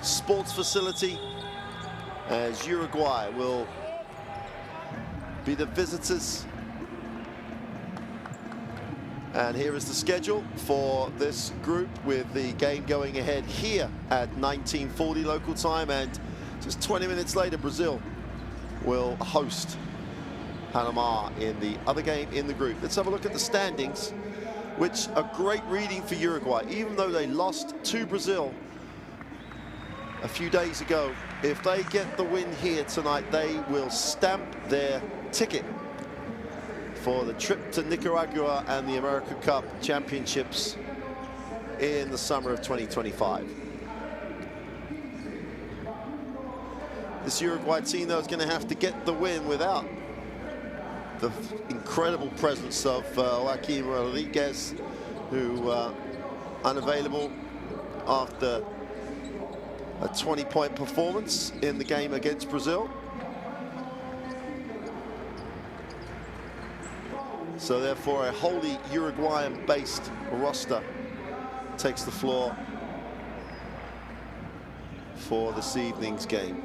sports facility, as Uruguay will be the visitors. And here is the schedule for this group, with the game going ahead here at 1940 local time, and just 20 minutes later Brazil will host Panama in the other game in the group. Let's have a look at the standings, which are great reading for Uruguay. Even though they lost to Brazil a few days ago, if they get the win here tonight, they will stamp their ticket for the trip to Nicaragua and the AmeriCup Championships in the summer of 2025. This Uruguay team, though, is going to have to get the win without the incredible presence of Joaquin Rodriguez, who unavailable after a 20-point performance in the game against Brazil. So therefore, a wholly Uruguayan-based roster takes the floor for this evening's game.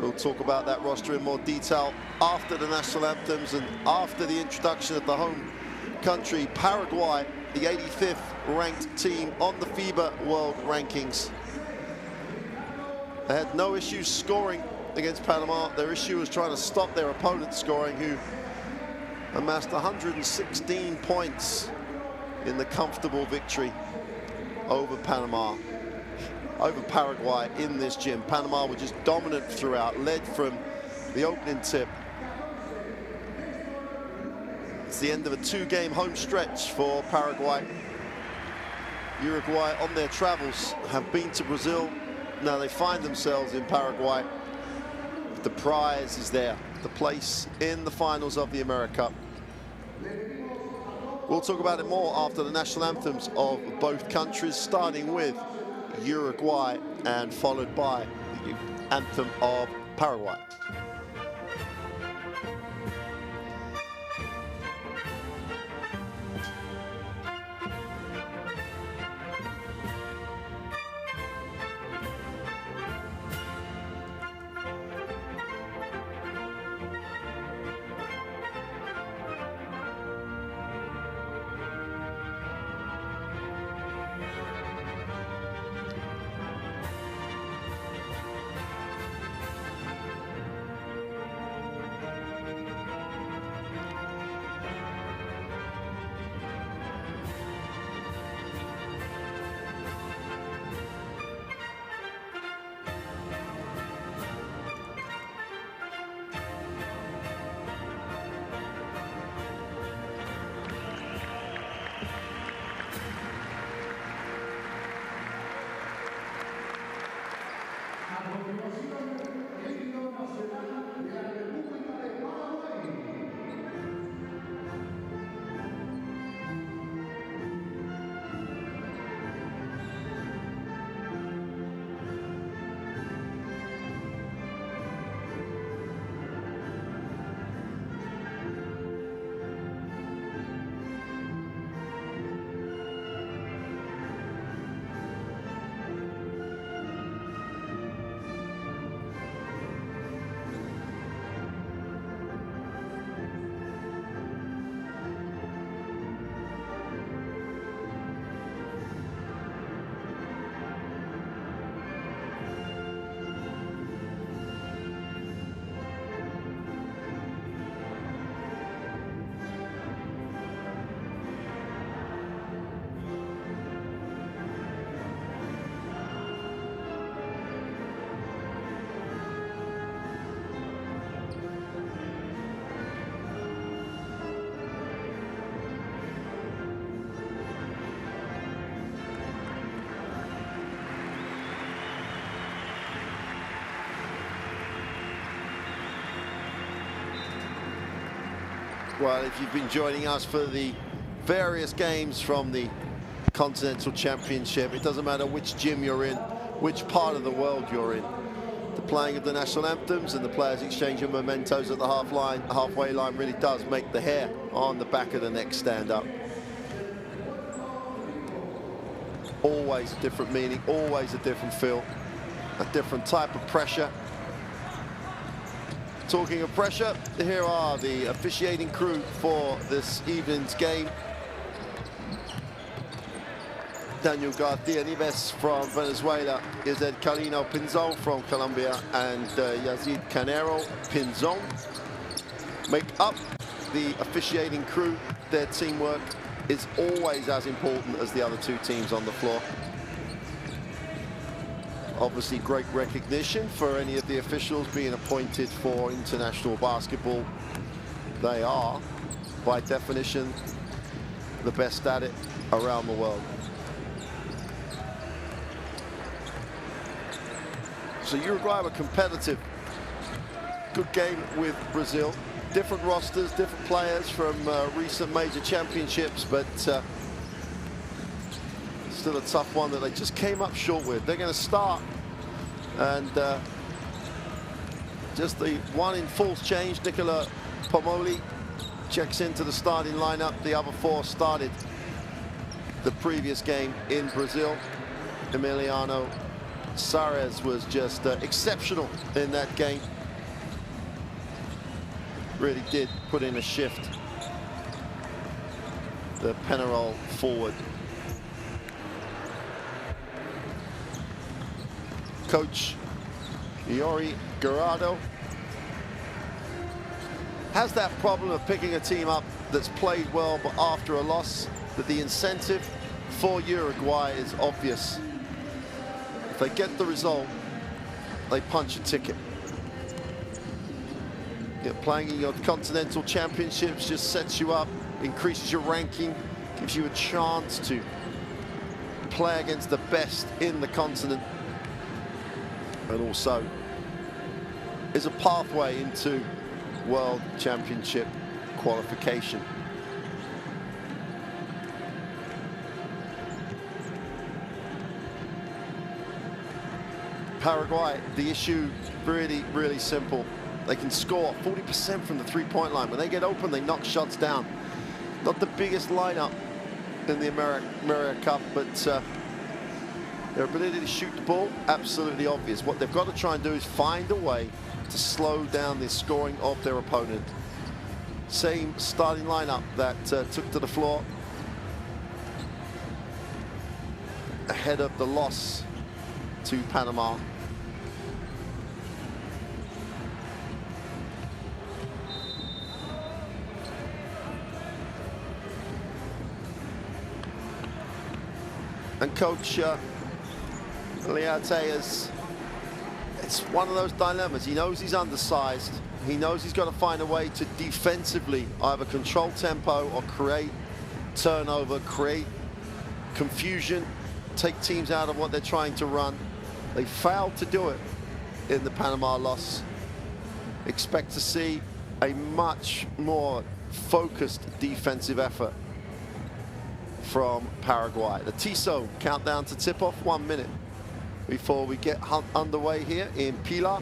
We'll talk about that roster in more detail after the national anthems and after the introduction of the home country, Paraguay, the 85th ranked team on the FIBA World Rankings. They had no issues scoring against Panama. Their issue was trying to stop their opponent scoring, who amassed 116 points in the comfortable victory over Paraguay in this gym. Panama were just dominant throughout, led from the opening tip. It's the end of a two-game home stretch for Paraguay. Uruguay, on their travels, have been to Brazil. Now they find themselves in Paraguay. The prize is there, the place in the finals of the AmeriCup. We'll talk about it more after the national anthems of both countries, starting with Uruguay and followed by the anthem of Paraguay. Well, if you've been joining us for the various games from the Continental Championship, it doesn't matter which gym you're in, which part of the world you're in. The playing of the national anthems and the players exchanging mementos at the halfway line really does make the hair on the back of the neck stand up. always a different meaning, always a different feel, a different type of pressure. Talking of pressure, here are the officiating crew for this evening's game. Daniel Garcia Nives from Venezuela, Ized Carino Pinzon from Colombia, and Yazid Canero Pinzon make up the officiating crew. Their teamwork is always as important as the other two teams on the floor. Obviously, great recognition for any of the officials being appointed for international basketball. They are, by definition, the best at it around the world. So Uruguay were competitive. Good game with Brazil. Different rosters, different players from recent major championships, but still a tough one that they just came up short with. They're going to start, and just the one in false change, Nicola Pomoli checks into the starting lineup. The other four started the previous game in Brazil. Emiliano Sares was just exceptional in that game. Really did put in a shift. The Penarol forward. Coach Iori Garado has that problem of picking a team up that's played well, but after a loss, that the incentive for Uruguay is obvious. If they get the result, they punch a ticket. Playing in your continental championships just sets you up, increases your ranking, gives you a chance to play against the best in the continent, and also is a pathway into World Championship qualification. Paraguay, the issue really, really simple. They can score 40% from the three-point line. When they get open, they knock shots down. Not the biggest lineup in the AmeriCup, but their ability to shoot the ball, absolutely obvious. What they've got to try and do is find a way to slow down the scoring of their opponent. Same starting lineup that took to the floor ahead of the loss to Panama. And Coach Liate is, it's one of those dilemmas. He knows he's undersized. He knows he's got to find a way to defensively either control tempo or create turnover, create confusion, take teams out of what they're trying to run. They failed to do it in the Panama loss. Expect to see a much more focused defensive effort from Paraguay. The TISO countdown to tip-off, 1 minute before we get underway here in Pilar.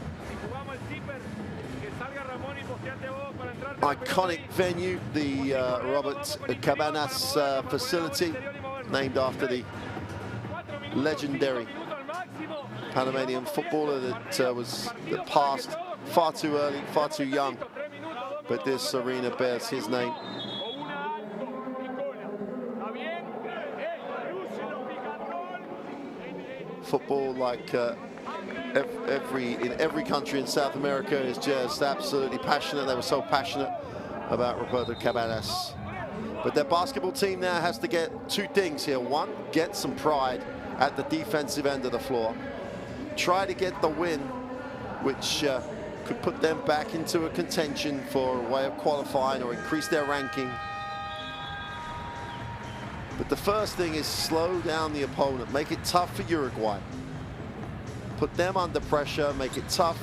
Iconic venue, the Robert Cabanas facility, named after the legendary Panamanian footballer that passed far too early, far too young, but this arena bears his name. Football, like in every country in South America, is just absolutely passionate. They were so passionate about Roberto Cabanas. But their basketball team now has to get two things here. One, get some pride at the defensive end of the floor. Try to get the win, which could put them back into a contention for a way of qualifying or increase their ranking. But the first thing is slow down the opponent, make it tough for Uruguay. Put them under pressure, make it tough,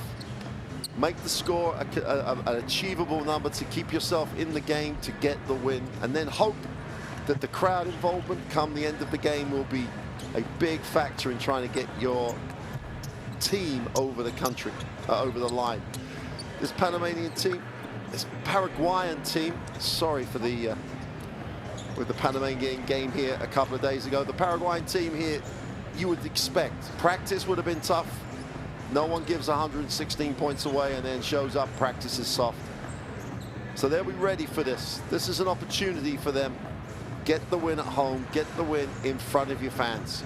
make the score an achievable number to keep yourself in the game to get the win, and then hope that the crowd involvement come the end of the game will be a big factor in trying to get your team over the country, over the line. This Panamanian team, this Paraguayan team, sorry for the with the Panamanian game here a couple of days ago. The Paraguayan team here, you would expect. Practice would have been tough. No one gives 116 points away and then shows up, practice is soft. So they'll be ready for this. This is an opportunity for them. Get the win at home, get the win in front of your fans.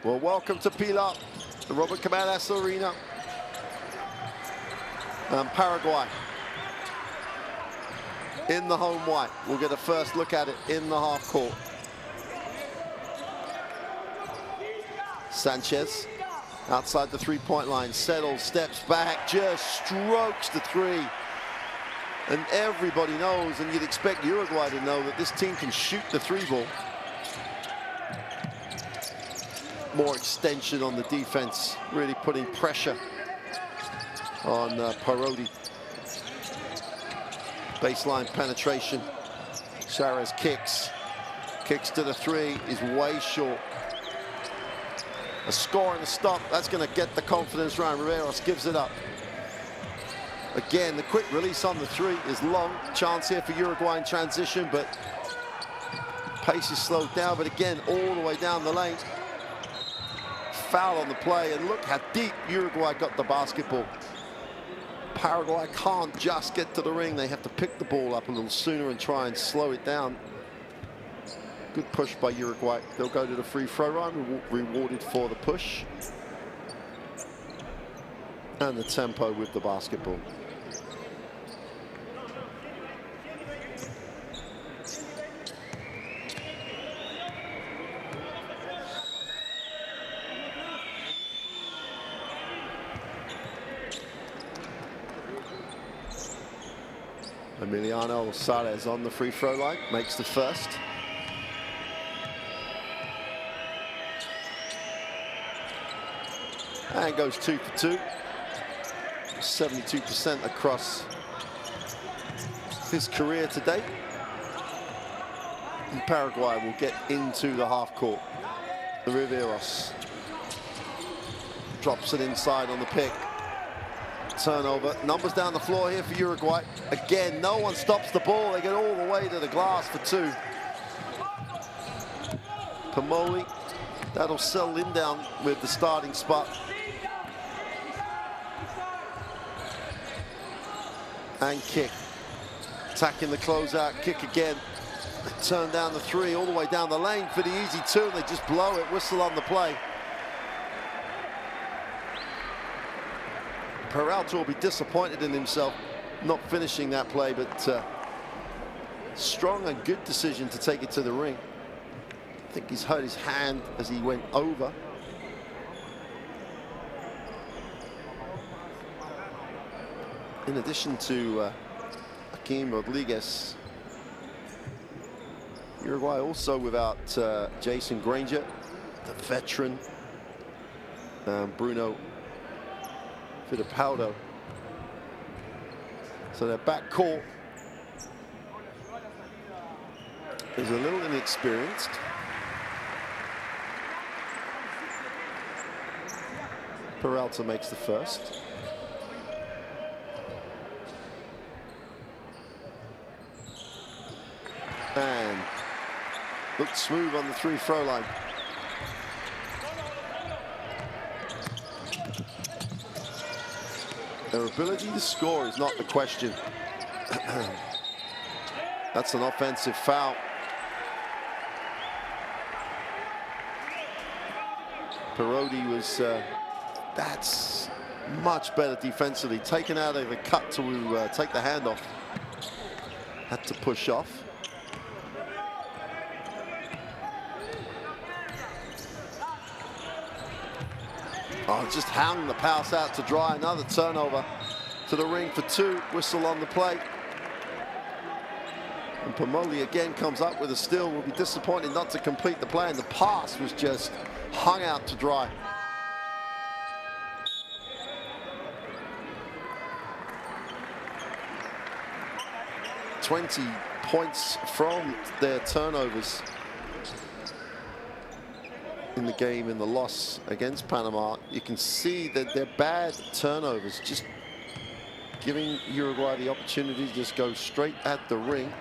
Well, welcome to Pilar, the Robert Camadas Arena. Paraguay in the home white. We'll get a first look at it in the half court. Sanchez outside the three-point line, settles, steps back, just strokes the three. And everybody knows, and you'd expect Uruguay to know, that this team can shoot the three ball. More extension on the defense, really putting pressure on Parodi. Baseline penetration. Suarez kicks to the three, is way short. A score and a stop, that's going to get the confidence round. Riveros gives it up. Again, the quick release on the three is long. Chance here for Uruguay in transition, but pace is slowed down. But again, all the way down the lane. Foul on the play, and look how deep Uruguay got the basketball. Paraguay can't just get to the ring. They have to pick the ball up a little sooner and try and slow it down. Good push by Uruguay. They'll go to the free throw line, rewarded for the push. And the tempo with the basketball. Emiliano Salles on the free throw line, makes the first. And goes 2 for 2. 72% across his career to date. And Paraguay will get into the half court. The Riveros drops it inside on the pick. Turnover, numbers down the floor here for Uruguay. Again, no one stops the ball. They get all the way to the glass for 2. Pomoli, that'll settle him down with the starting spot. And kick, attacking the closeout, kick again. They turn down the 3 all the way down the lane for the easy 2, and they just blow it, whistle on the play. Peralta will be disappointed in himself not finishing that play, but strong and good decision to take it to the ring. I think he's hurt his hand as he went over. In addition to Akeem Rodriguez, Uruguay also without Jason Granger, the veteran, Bruno Fittipaldo. So their backcourt is a little inexperienced. Peralta makes the first. And looked smooth on the free throw line. Their ability to score is not the question. That's an offensive foul. Parodi was, that's much better defensively. Taken out of the cut to take the handoff. Had to push off. Oh, just hung the pass out to dry. Another turnover to the ring for 2. Whistle on the play. And Pomoli again comes up with a steal. Will be disappointed not to complete the play. And the pass was just hung out to dry. (20 points from their turnovers in the game in the loss against Panama. You can see that their bad turnovers just giving Uruguay the opportunity to just go straight at the ring.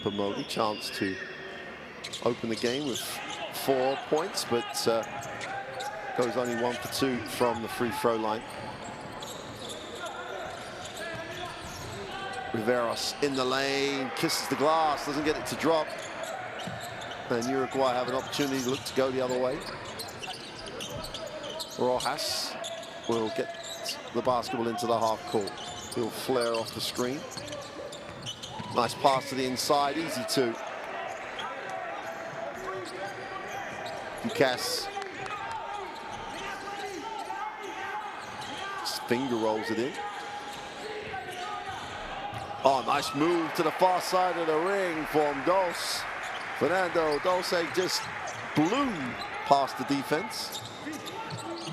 Pomoli, chance to open the game with 4 points, but goes only 1 for 2 from the free throw line. Riveros in the lane, kisses the glass, doesn't get it to drop. And Uruguay have an opportunity to look to go the other way. Rojas will get the basketball into the half court. He'll flare off the screen. Nice pass to the inside, easy two. Ducasse. Finger rolls it in. Oh, nice move to the far side of the ring from Dulce. Fernando Dulce just blew past the defense.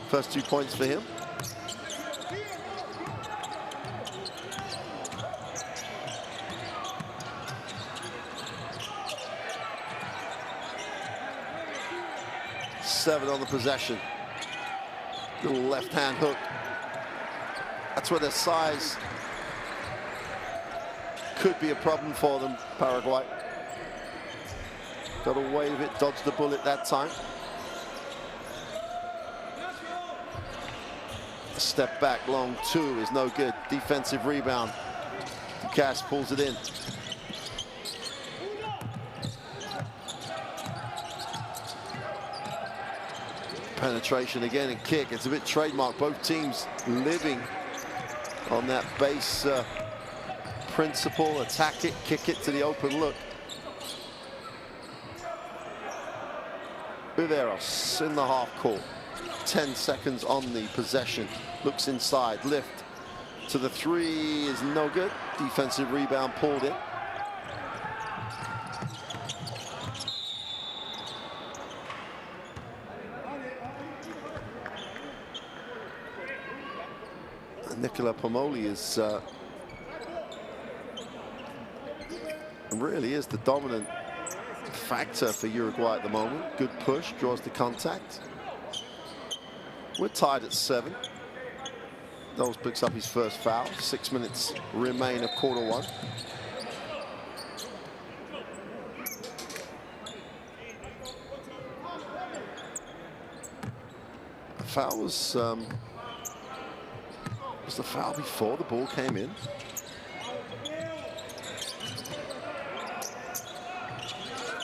First 2 points for him. Seven on the possession. Little left-hand hook. That's where their size could be a problem for them, Paraguay. Got away with it, dodged the bullet that time. A step back, long two is no good. Defensive rebound. Ducasse pulls it in. Penetration again and kick. It's a bit trademark. Both teams living on that base principle. Attack it, kick it to the open look. Riveros in the half court. 10 seconds on the possession. Looks inside, lift to the three is no good. Defensive rebound pulled in. Nicola Pomoli is really is the dominant factor for Uruguay at the moment. Good push, draws the contact. We're tied at 7. Knowles picks up his first foul. 6 minutes remain of quarter one. The foul was the foul before the ball came in?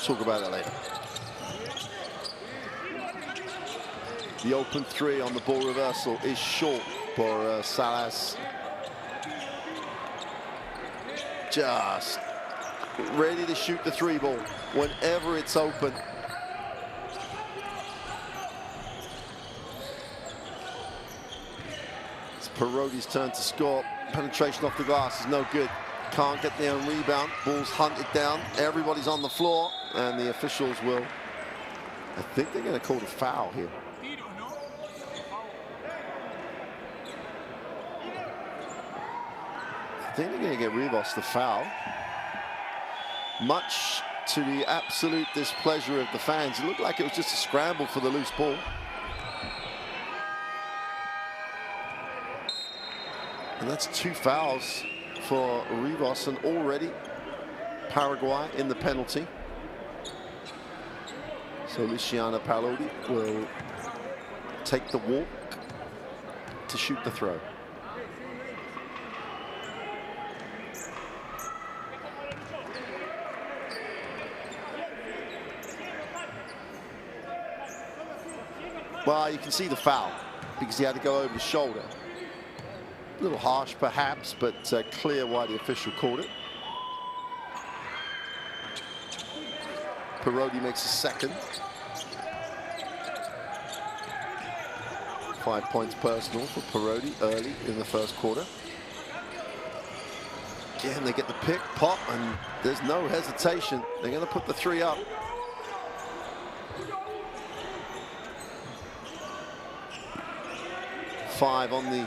Talk about that later. The open three on the ball reversal is short for Salas. Just ready to shoot the three ball whenever it's open. It's Parodi's turn to score. Penetration off the glass is no good. Can't get there on rebound. Ball's hunted down. Everybody's on the floor, and the officials will. I think they're going to call the foul here. I think they're going to get Rivas the foul. Much to the absolute displeasure of the fans. It looked like it was just a scramble for the loose ball. And that's 2 fouls for Rivas, and already Paraguay in the penalty. So Luciano Parodi will take the walk to shoot the throw. Well, you can see the foul because he had to go over the shoulder. A little harsh, perhaps, but clear why the official called it. Parodi makes a second. 5 points personal for Parodi early in the first quarter. Again, they get the pick, pop, and there's no hesitation. They're going to put the three up. Five on the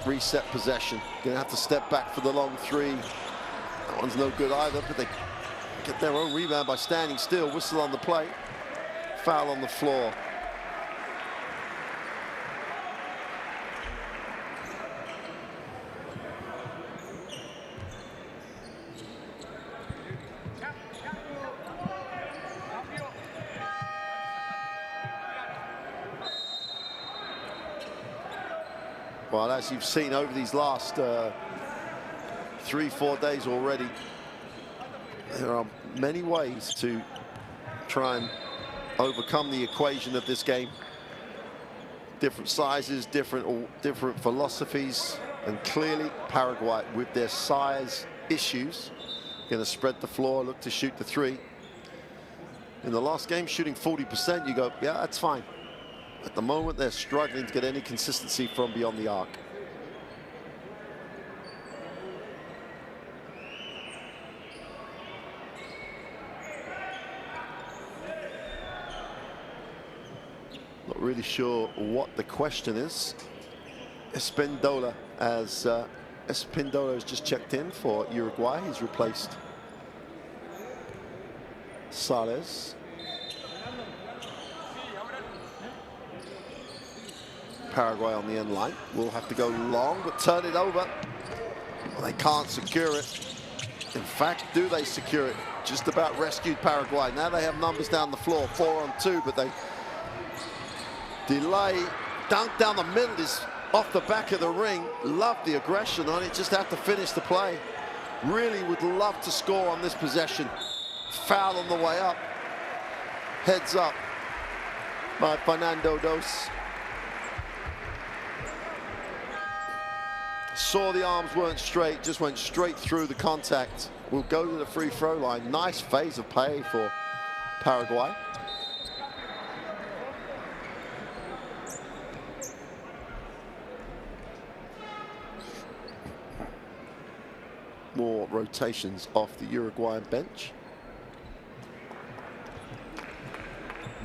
reset possession. Gonna have to step back for the long three. That one's no good either, but they get their own rebound by standing still. Whistle on the play. Foul on the floor. Well, as you've seen over these last 3-4 days already, there are many ways to try and overcome the equation of this game. Different sizes, different philosophies, and clearly Paraguay, with their size issues, going to spread the floor, look to shoot the three. In the last game, shooting 40%, you go, yeah, that's fine. At the moment, they're struggling to get any consistency from beyond the arc. Not really sure what the question is. Espindola has just checked in for Uruguay. He's replaced Sales. Paraguay on the end line will have to go long, but turn it over. Well, they can't secure it. In fact, do they secure it? Just about rescued Paraguay. Now they have numbers down the floor, 4-on-2, but they delay. Dunk down the middle is off the back of the ring. Love the aggression on it, just have to finish the play. Really would love to score on this possession. Foul on the way up. Heads up by Fernando Dos. Saw the arms weren't straight, just went straight through the contact. Will go to the free throw line. Nice phase of play for Paraguay. More rotations off the Uruguayan bench.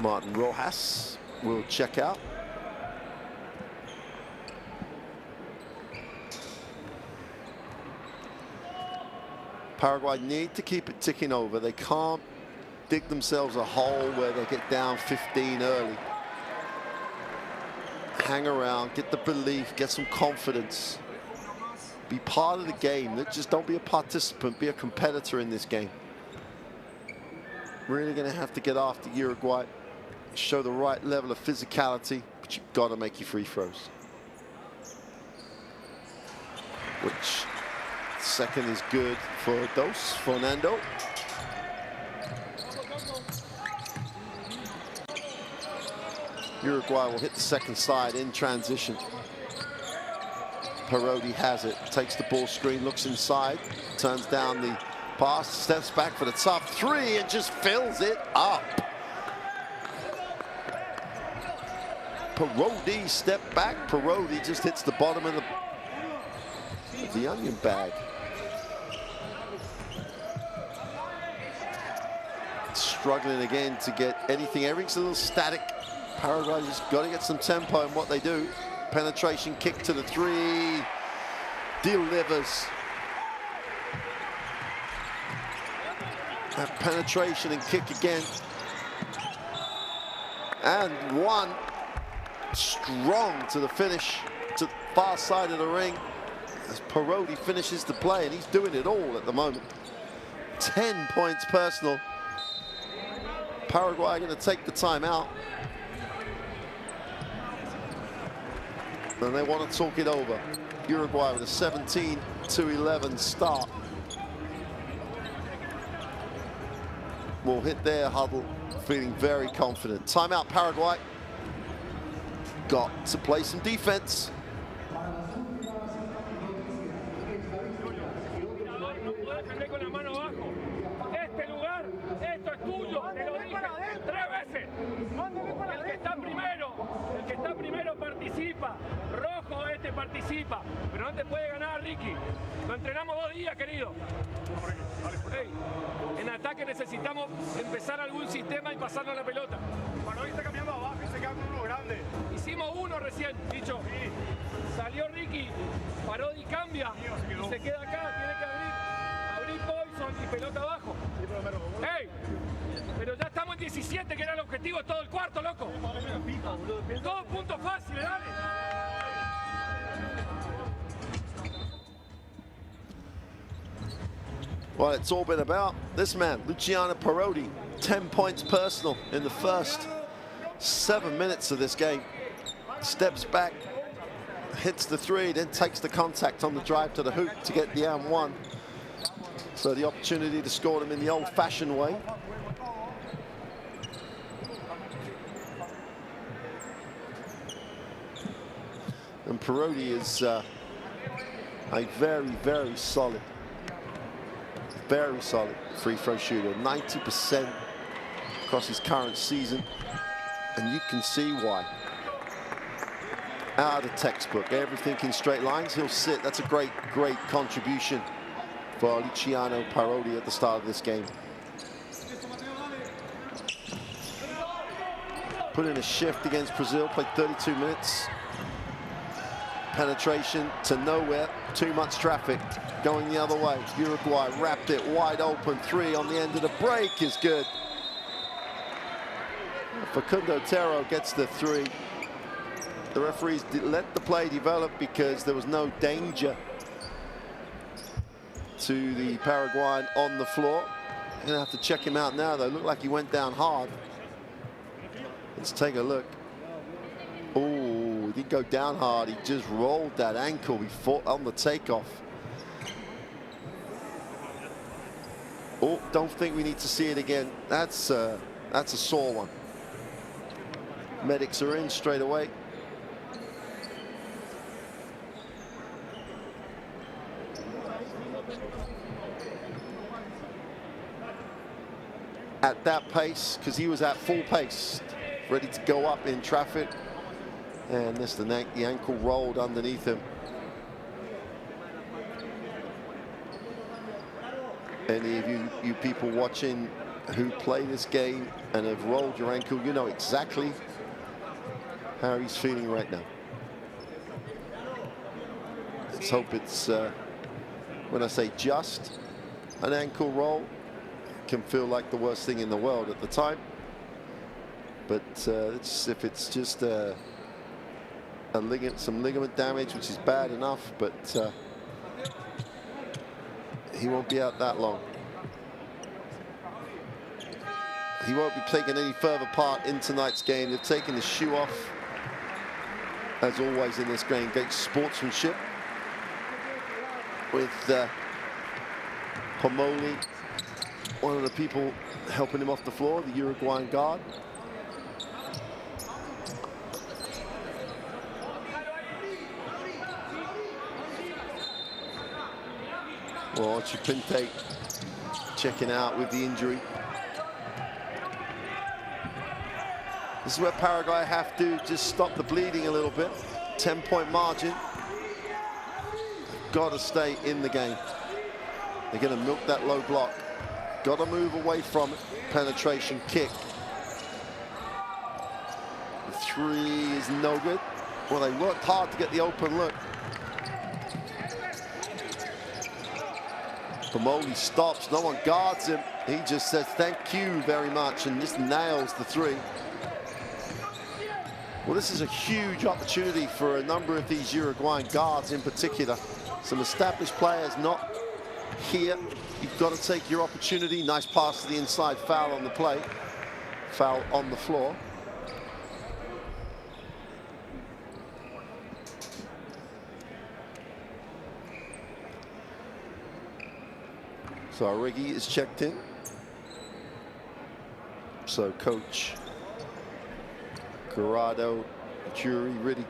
Martin Rojas will check out. Paraguay need to keep it ticking over. They can't dig themselves a hole where they get down 15 early. Hang around, get the belief, get some confidence. Be part of the game. Just don't be a participant, be a competitor in this game. Really going to have to get after Uruguay, show the right level of physicality, but you've got to make your free throws. Which second is good for Dos, Fernando. Uruguay will hit the second side in transition. Parodi has it, takes the ball screen, looks inside, turns down the pass, steps back for the tough three and just fills it up. Parodi step back. Parodi just hits the bottom of the onion bag. Struggling again to get anything. Everything's a little static. Paraguay just got to get some tempo in what they do. Penetration kick to the three. Delivers. That penetration and kick again. And one. Strong to the finish, to the far side of the ring. As Parodi finishes the play, and he's doing it all at the moment. 10 points personal. Paraguay going to take the timeout. And they want to talk it over. Uruguay with a 17-11 start. Will hit their huddle, feeling very confident. Timeout, Paraguay. Got to play some defense. Participa, pero no te puede ganar, Ricky. Lo entrenamos 2 días, querido. Hey, en ataque necesitamos empezar algún sistema y pasarnos la pelota. Bueno, hoy está cambiando abajo y se cambia uno grande. Hicimos uno recién, dicho. Sí. Salió Ricky, Parodi cambia y se queda acá, tiene que abrir por y pelota abajo. ¡Ey! Pero ya estamos en 17, que era el objetivo todo el cuarto, loco. Todos puntos fáciles, dale. Well, it's all been about this man, Luciano Parodi. 10 points personal in the first 7 minutes of this game. Steps back, hits the three, then takes the contact on the drive to the hoop to get the and one. So the opportunity to score them in the old-fashioned way. And Parodi is a very, very solid free throw shooter. 90% across his current season. And you can see why. Out of the textbook, everything in straight lines, he'll sit. That's a great, great contribution for Luciano Parodi at the start of this game. Put in a shift against Brazil, played 32 minutes. Penetration to nowhere, too much traffic going the other way. Uruguay wrapped it wide open, three on the end of the break is good. Facundo Terro gets the three. The referees let the play develop because there was no danger to the Paraguayan on the floor. You're gonna have to check him out now though. Looked like he went down hard. Let's take a look. Oh, he didn't go down hard. He just rolled that ankle before on the takeoff. Oh, don't think we need to see it again. That's a sore one. Medics are in straight away. At that pace, because he was at full pace, ready to go up in traffic. And this, the ankle rolled underneath him. Any of you people watching who play this game and have rolled your ankle, you know exactly how he's feeling right now. Let's hope it's, when I say just an ankle roll, it can feel like the worst thing in the world at the time. But if it's just some ligament damage, which is bad enough, but he won't be out that long. He won't be taking any further part in tonight's game. They've taken the shoe off, as always in this game. Great sportsmanship with Pomoli, one of the people helping him off the floor, the Uruguayan guard. Well, Chipinte checking out with the injury. This is where Paraguay have to just stop the bleeding a little bit. 10-point margin. Got to stay in the game. They're going to milk that low block. Got to move away from it. Penetration kick. The three is no good. Well, they worked hard to get the open look. Pomoli stops, no one guards him. He just says thank you very much and just nails the three. Well, this is a huge opportunity for a number of these Uruguayan guards in particular. Some established players not here. You've got to take your opportunity. Nice pass to the inside, foul on the play. Foul on the floor. So Origi is checked in. So coach Corrado, Jury really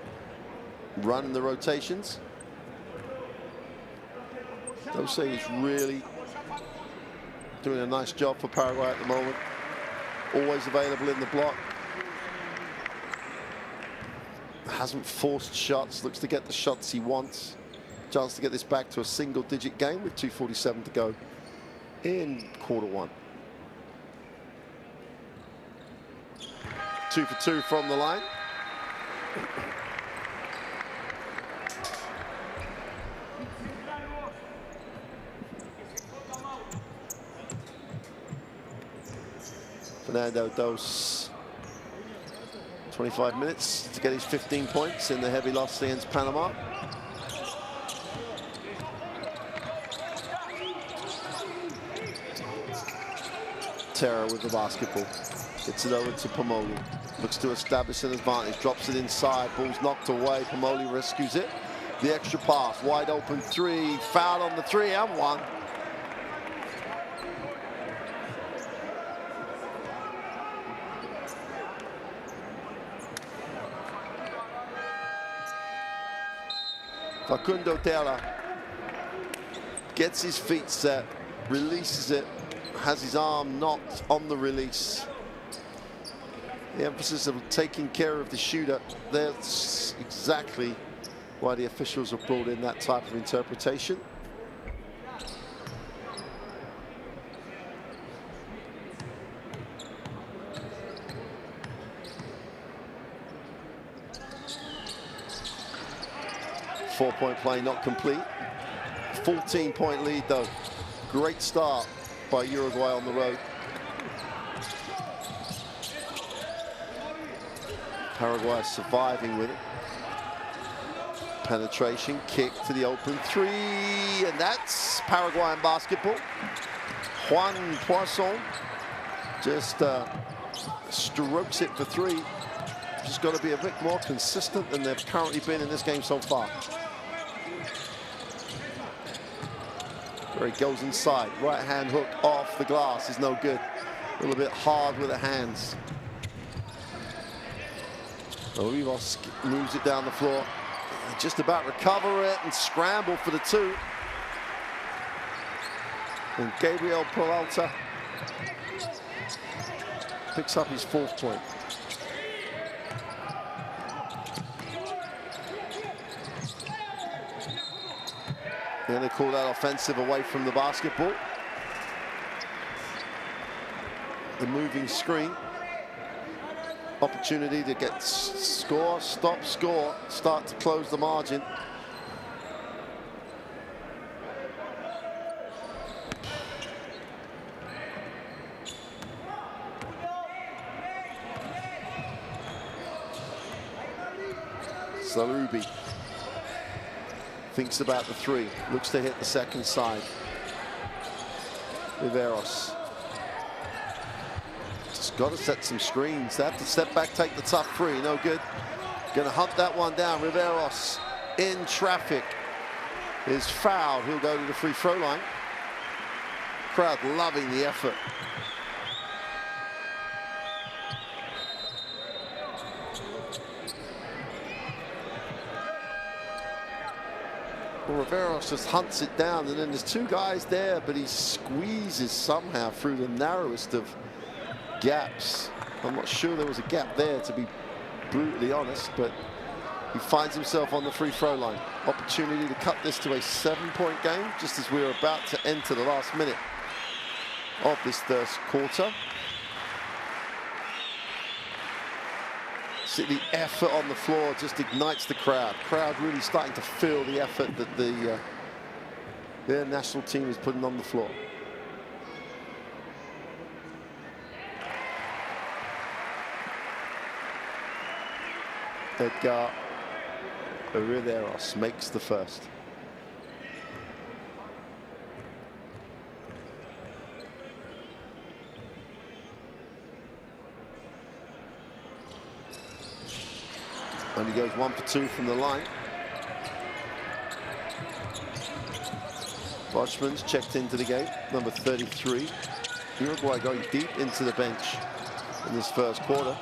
running the rotations. Dose is really doing a nice job for Paraguay at the moment. Always available in the block. Hasn't forced shots, looks to get the shots he wants. Chance to get this back to a single-digit game with 2:47 to go in quarter one. 2 for 2 from the line. Fernando Dos. 25 minutes to get his 15 points in the heavy loss against Panama. Terra with the basketball. Gets it over to Pomoli. Looks to establish an advantage. Drops it inside. Ball's knocked away. Pomoli rescues it. The extra pass. Wide open three. Foul on the three and one. Facundo Terra gets his feet set, releases it, has his arm knocked on the release. The emphasis of taking care of the shooter, that's exactly why the officials have brought in that type of interpretation. Four-point play not complete. 14-point lead though. Great start by Uruguay on the road. Paraguay surviving with it. Penetration, kick to the open three, and that's Paraguayan basketball. Juan Poisson just strokes it for three. Just got to be a bit more consistent than they've currently been in this game so far. Where he goes inside, right hand hook off the glass is no good. A little bit hard with the hands. Rivas moves it down the floor. Just about recover it and scramble for the two. And Gabriel Peralta picks up his fourth point. And they call that offensive away from the basketball. The screen. Opportunity to get score, stop, score, start to close the margin. Sarubi thinks about the three, looks to hit the second side. Riveros. Just got to set some screens. They have to step back, take the tough three, no good. Gonna hunt that one down. Riveros in traffic is fouled. He'll go to the free throw line. Crowd loving the effort. Riveros just hunts it down, and then there's two guys there, but he squeezes somehow through the narrowest of gaps. I'm not sure there was a gap there, to be brutally honest, but he finds himself on the free throw line. Opportunity to cut this to a 7-point game, just as we're about to enter the last minute of this first quarter. See, the effort on the floor just ignites the crowd. Crowd really starting to feel the effort that their national team is putting on the floor. Edgar Riveros makes the first. And he goes 1 for 2 from the line. Boschman's checked into the game, number 33. Uruguay going deep into the bench in this first quarter.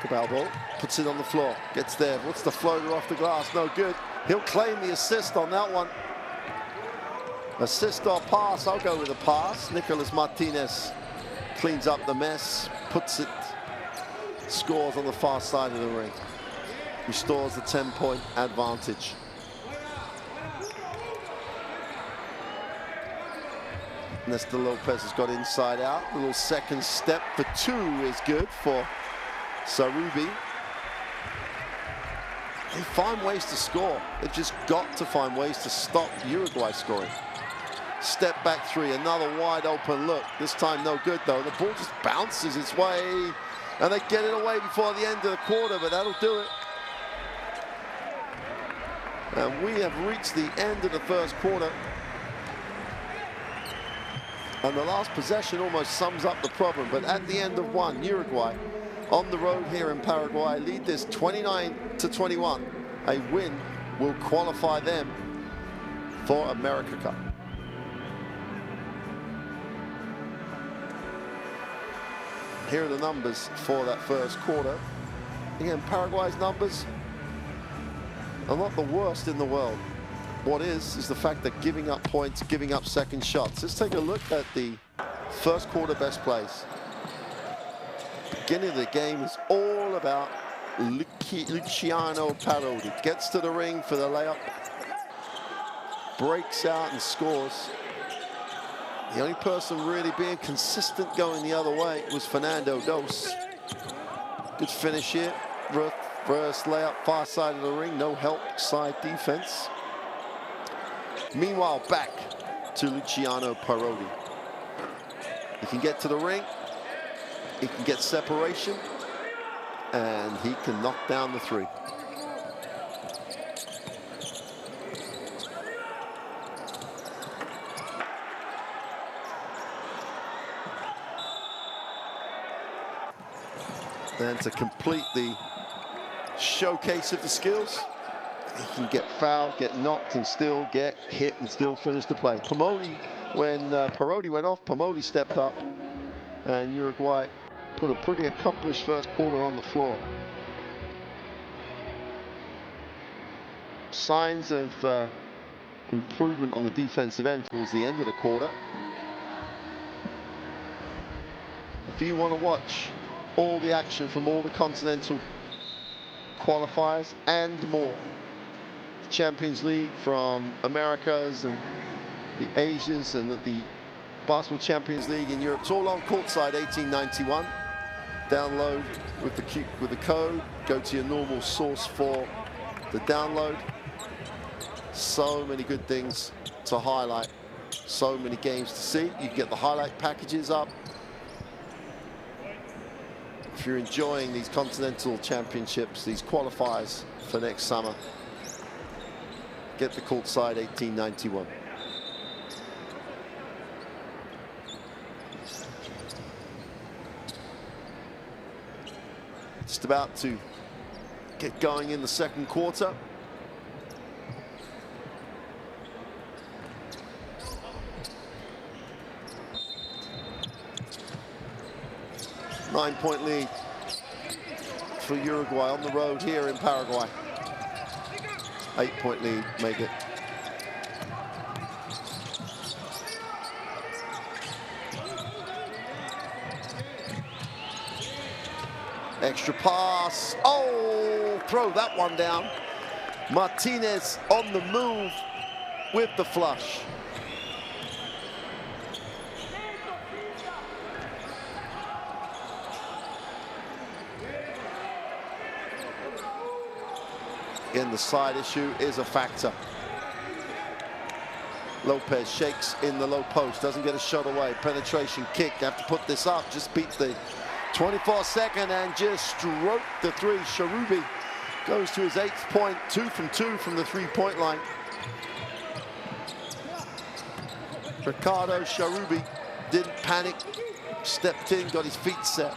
Cabalbo puts it on the floor, gets there. What's the floater off the glass? No good. He'll claim the assist on that one. Assist or pass? I'll go with a pass. Nicolas Martinez cleans up the mess, puts it, scores on the far side of the ring. Restores the 10-point advantage. Nestor Lopez has got inside out. A little second step for 2 is good for Sarubi. They find ways to score. They've just got to find ways to stop Uruguay scoring. Step back three, another wide open look. This time no good though. The ball just bounces its way, and they get it away before the end of the quarter, but that'll do it. And we have reached the end of the first quarter. And the last possession almost sums up the problem, but at the end of one, Uruguay on the road here in Paraguay lead this 29-21. A win will qualify them for AmeriCup. Here are the numbers for that first quarter. Again, Paraguay's numbers are not the worst in the world. What is the fact that giving up points, giving up second shots. Let's take a look at the first quarter best plays. Beginning of the game is all about Luciano Parodi. Gets to the ring for the layup, breaks out and scores. The only person really being consistent going the other way was Fernando Dos. Good finish here. Reverse layup, far side of the ring, no help, side defense. Meanwhile, back to Luciano Parodi. He can get to the ring, he can get separation, and he can knock down the three. And to complete the showcase of the skills, he can get fouled, get knocked, and still get hit and still finish the play. When Parodi went off, Pomodi stepped up, and Uruguay put a pretty accomplished first quarter on the floor. Signs of improvement on the defensive end towards the end of the quarter. If you want to watch all the action from all the continental qualifiers and more, the Champions League from Americas and the Asias and the Basketball Champions League in Europe, it's all on Courtside 1891. Download with the code, go to your normal source for the download. So many good things to highlight, so many games to see. You can get the highlight packages up. If you're enjoying these continental championships, these qualifiers for next summer, get the Courtside 1891. Just about to get going in the second quarter. Nine-point lead for Uruguay on the road here in Paraguay. 8-point lead, make it. Extra pass. Oh, throw that one down. Martinez on the move with the flush. Again, the side issue is a factor. Lopez shakes in the low post, doesn't get a shot away. Penetration kick, have to put this up, just beat the 24-second and just stroke the three. Sharubi goes to his 8th point, 2 from 2 from the three-point line. Ricardo Sharubi didn't panic, stepped in, got his feet set.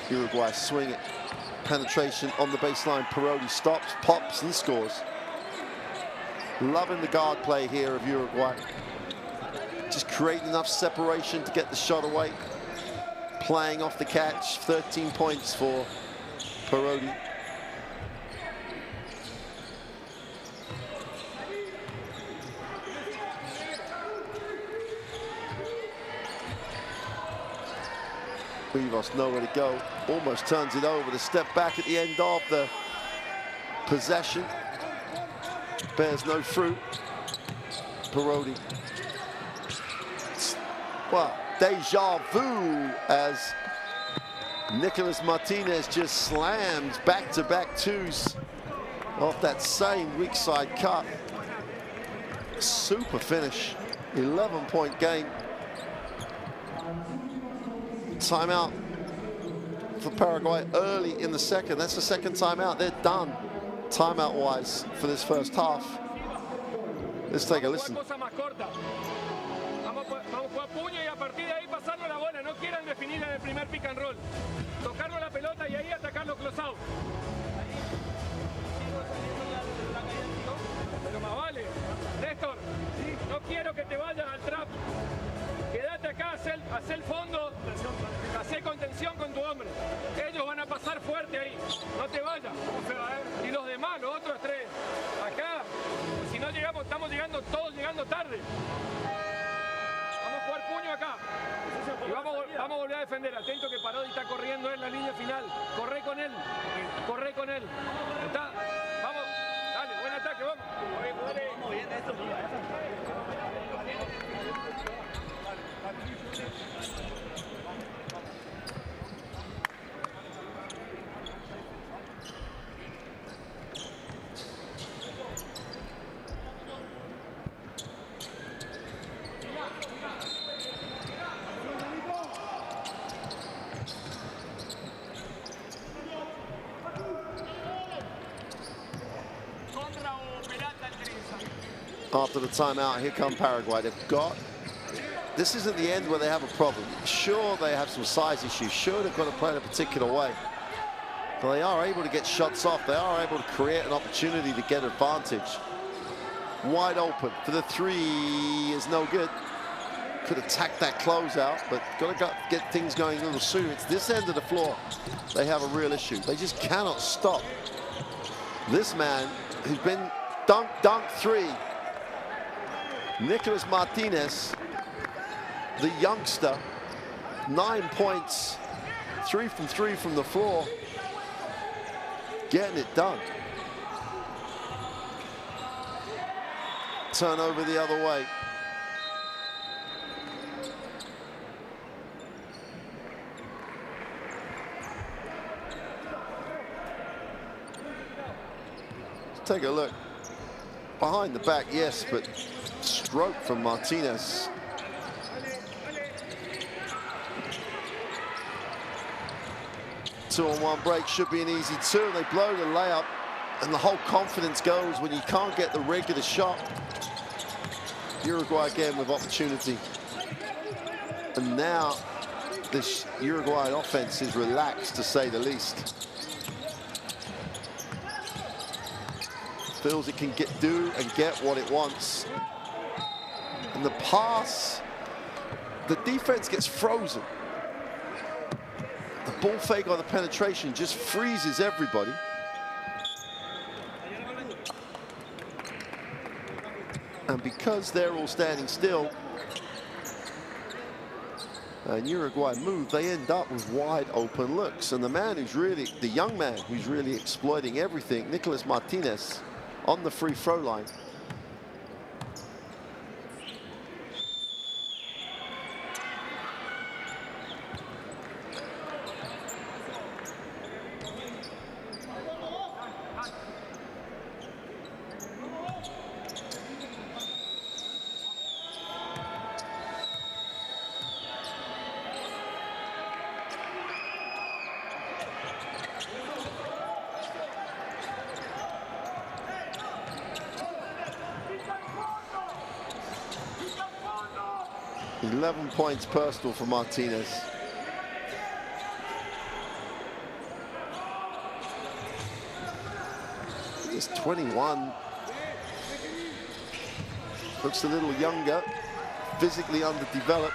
Uruguay swing it. Penetration on the baseline. Parodi stops, pops, and scores. Loving the guard play here of Uruguay. Just creating enough separation to get the shot away. Playing off the catch. 13 points for Parodi. Rivas nowhere to go, almost turns it over. The step back at the end of the possession bears no fruit. Parodi. Well, deja vu as Nicolas Martinez just slams back-to-back twos off that same weak side cut. Super finish. 11-point game. Timeout for Paraguay early in the second. That's the second timeout. They're done timeout-wise for this first half. Let's take a listen. Vamos a jugar puño y a partir de ahí pasarnos la bola. No quieran definir en el primer pick and roll. Tocarnos la pelota y ahí atacar los close-out. Pero más vale. Néstor, no quiero que te vayas al trap. Quédate acá, haz el fondo, haz contención con tu hombre. Ellos van a pasar fuerte ahí. No te vayas. Y los demás, los otros tres. Acá, si no llegamos, estamos llegando todos llegando tarde. Vamos a jugar puño acá. Y vamos a volver a defender. Atento que Parodi está corriendo en la línea final. Corre con él. Corre con él. Está. Vamos. Dale, buen ataque, vamos. Vamos bien esto. After the timeout, here come Paraguay. They've got, this isn't the end where they have a problem. Sure, they have some size issues. Sure, they've got to play in a particular way. But they are able to get shots off. They are able to create an opportunity to get advantage. Wide open for the three is no good. Could attack that closeout, but got to get things going a little sooner. It's this end of the floor they have a real issue. They just cannot stop this man who's been dunk three. Nicolas Martinez, the youngster, 9 points, 3 from the floor, getting it done. Turnover the other way. Let's take a look. Behind the back, yes, but stroke from Martinez. Two-on-one break should be an easy two. They blow the layup, and the whole confidence goes when you can't get the regular shot. Uruguay again with opportunity. And now this Uruguay offense is relaxed, to say the least. Feels it can do and get what it wants. And the pass, the defense gets frozen. The ball fake on the penetration just freezes everybody. And because they're all standing still and Uruguay move, they end up with wide open looks. And the man who's really, the young man who's really exploiting everything, Nicolas Martinez, on the free throw line. $11 points personal for Martinez. He's 21. Looks a little younger, physically underdeveloped.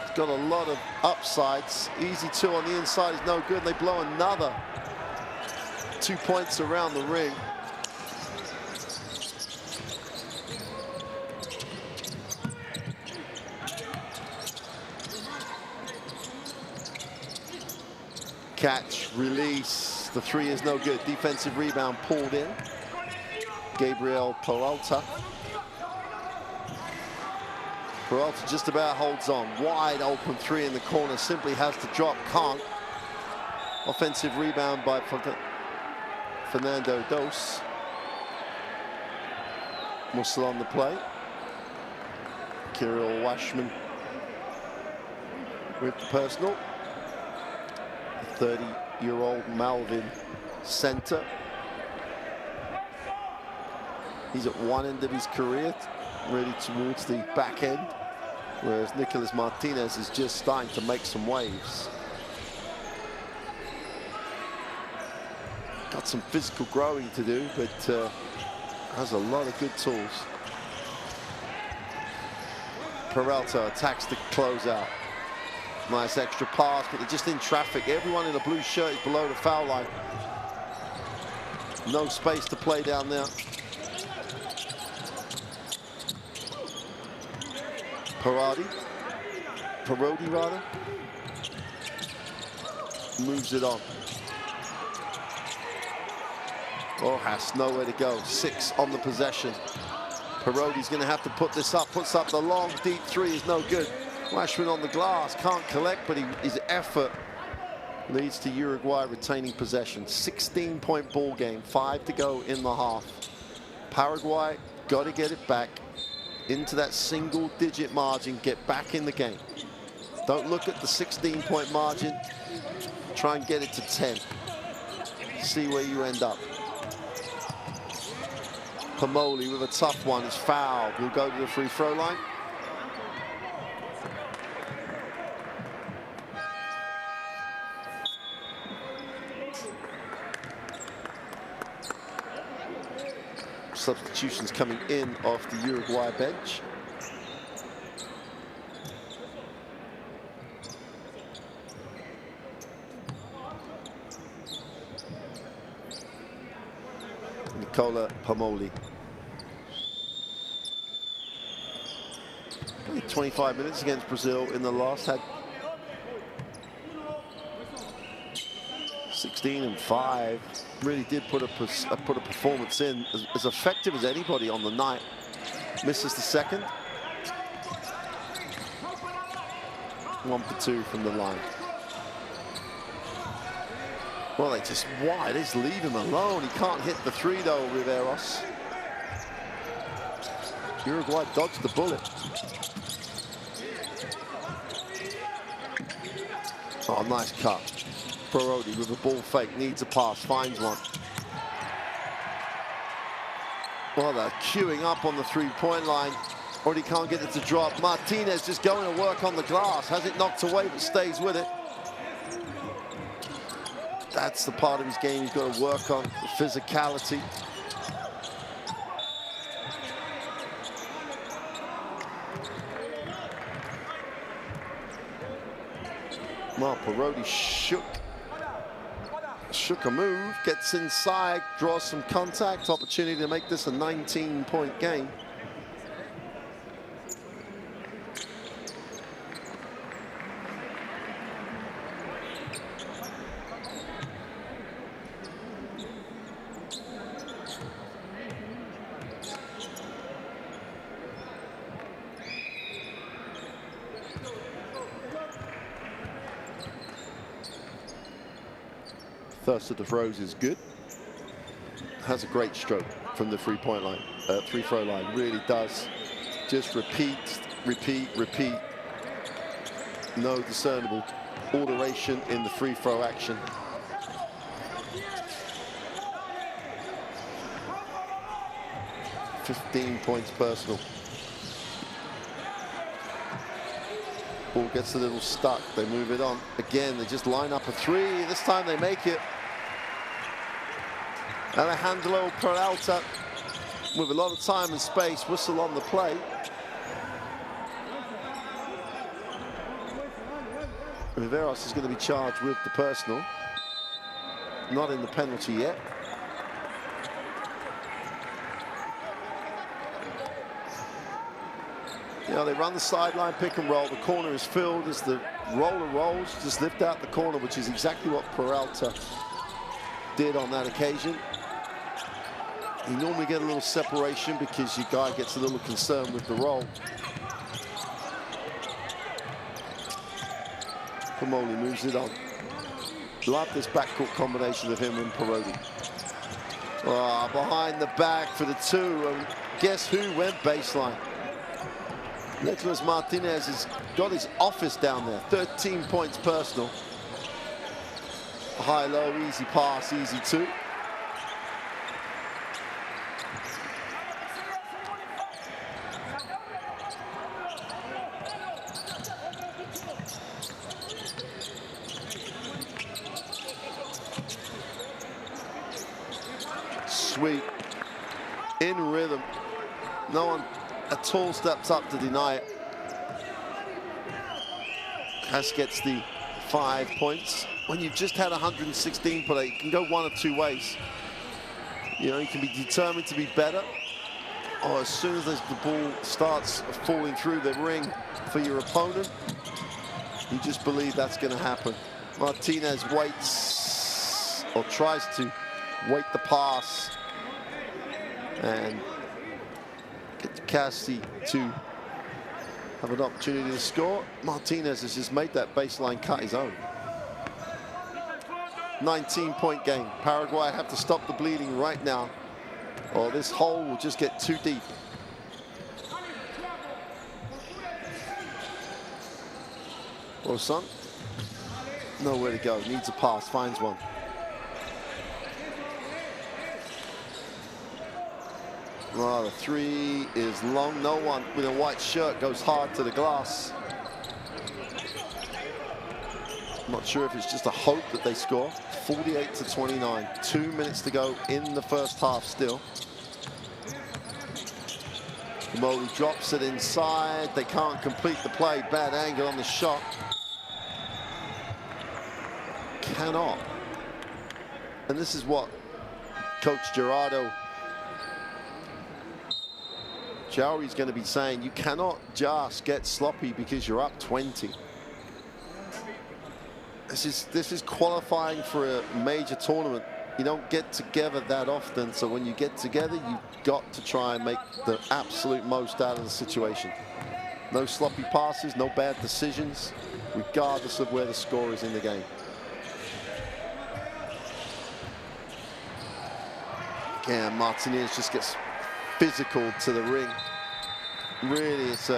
He's got a lot of upsides. Easy two on the inside is no good. They blow another 2 points around the ring. Catch, release, the three is no good. Defensive rebound pulled in. Gabriel Peralta. Peralta just about holds on. Wide open three in the corner, simply has to drop, can't. Offensive rebound by Fernando Dos. Muscle on the play. Kirill Washman with the personal. 30-year-old Malvin center. He's at one end of his career, really towards the back end, whereas Nicolas Martinez is just starting to make some waves. Got some physical growing to do, but has a lot of good tools. Peralta attacks the closeout. Nice extra pass, but they're just in traffic. Everyone in a blue shirt is below the foul line. No space to play down there. Parodi rather, moves it on. Rojas nowhere to go. 6 on the possession. Parodi's going to have to put this up. Puts up the long, deep 3 is no good. Washman on the glass, can't collect, but his effort leads to Uruguay retaining possession. 16-point ball game, 5 to go in the half. Paraguay got to get it back into that single-digit margin, get back in the game. Don't look at the 16-point margin. Try and get it to 10. See where you end up. Pomoli with a tough one is fouled. Will go to the free throw line. Substitutions coming in off the Uruguay bench. Nicola Pomoli. Played 25 minutes against Brazil in the last, had 16 and 5. Really did put a performance in as effective as anybody on the night. Misses the second. 1 for 2 from the line. Well, they just wide. They just leave him alone. He can't hit the 3 though, Riveros. Uruguay dodged the bullet. Oh, nice cut. Parodi with a ball fake, needs a pass, finds one. Well, they're queuing up on the 3-point line. Already can't get it to drop. Martinez just going to work on the glass. Has it knocked away, but stays with it. That's the part of his game he's got to work on, the physicality. Well, Parodi shook a move, gets inside, draws some contact, opportunity to make this a 19-point game. Thirst of the throws is good. Has a great stroke from the free throw line. Really does. Just repeat, repeat, repeat. No discernible alteration in the free throw action. $15 points personal. Ball gets a little stuck. They move it on. Again, they just line up a 3. This time they make it. Alejandro Peralta with a lot of time and space. Whistle on the play. Riveros is going to be charged with the personal. Not in the penalty yet. You know, they run the sideline pick and roll. The corner is filled as the roller rolls. Just lift out the corner, which is exactly what Peralta did on that occasion. You normally get a little separation because your guy gets a little concerned with the roll. Pomoli moves it on. Love this backcourt combination of him and Parodi. Oh, behind the back for the 2, and guess who went baseline? Nicolas Martinez has got his office down there. 13 points personal. High, low, easy pass, easy two. Sweet. In rhythm. No one at all steps up to deny it. Cass gets the 5 points. When you've just had 116 play, you can go one of two ways. You know, you can be determined to be better, or as soon as the ball starts falling through the ring for your opponent, you just believe that's going to happen. Martinez waits, or tries to wait the pass, and get Cassie to have an opportunity to score. Martinez has just made that baseline cut his own. 19-point game. Paraguay have to stop the bleeding right now, or this hole will just get too deep. Well, son, nowhere to go. Needs a pass, finds one. Oh, the three is long. No one with a white shirt goes hard to the glass. I'm not sure if it's just a hope that they score. 48-29. 2 minutes to go in the first half still. Moli drops it inside. They can't complete the play. Bad angle on the shot. Cannot. And this is what Coach Gerardo Jowry's going to be saying. You cannot just get sloppy because you're up 20. This is qualifying for a major tournament. You don't get together that often, so when you get together, you've got to try and make the absolute most out of the situation. No sloppy passes, no bad decisions, regardless of where the score is in the game. Again, Martinez just gets physical to the ring. Really, it's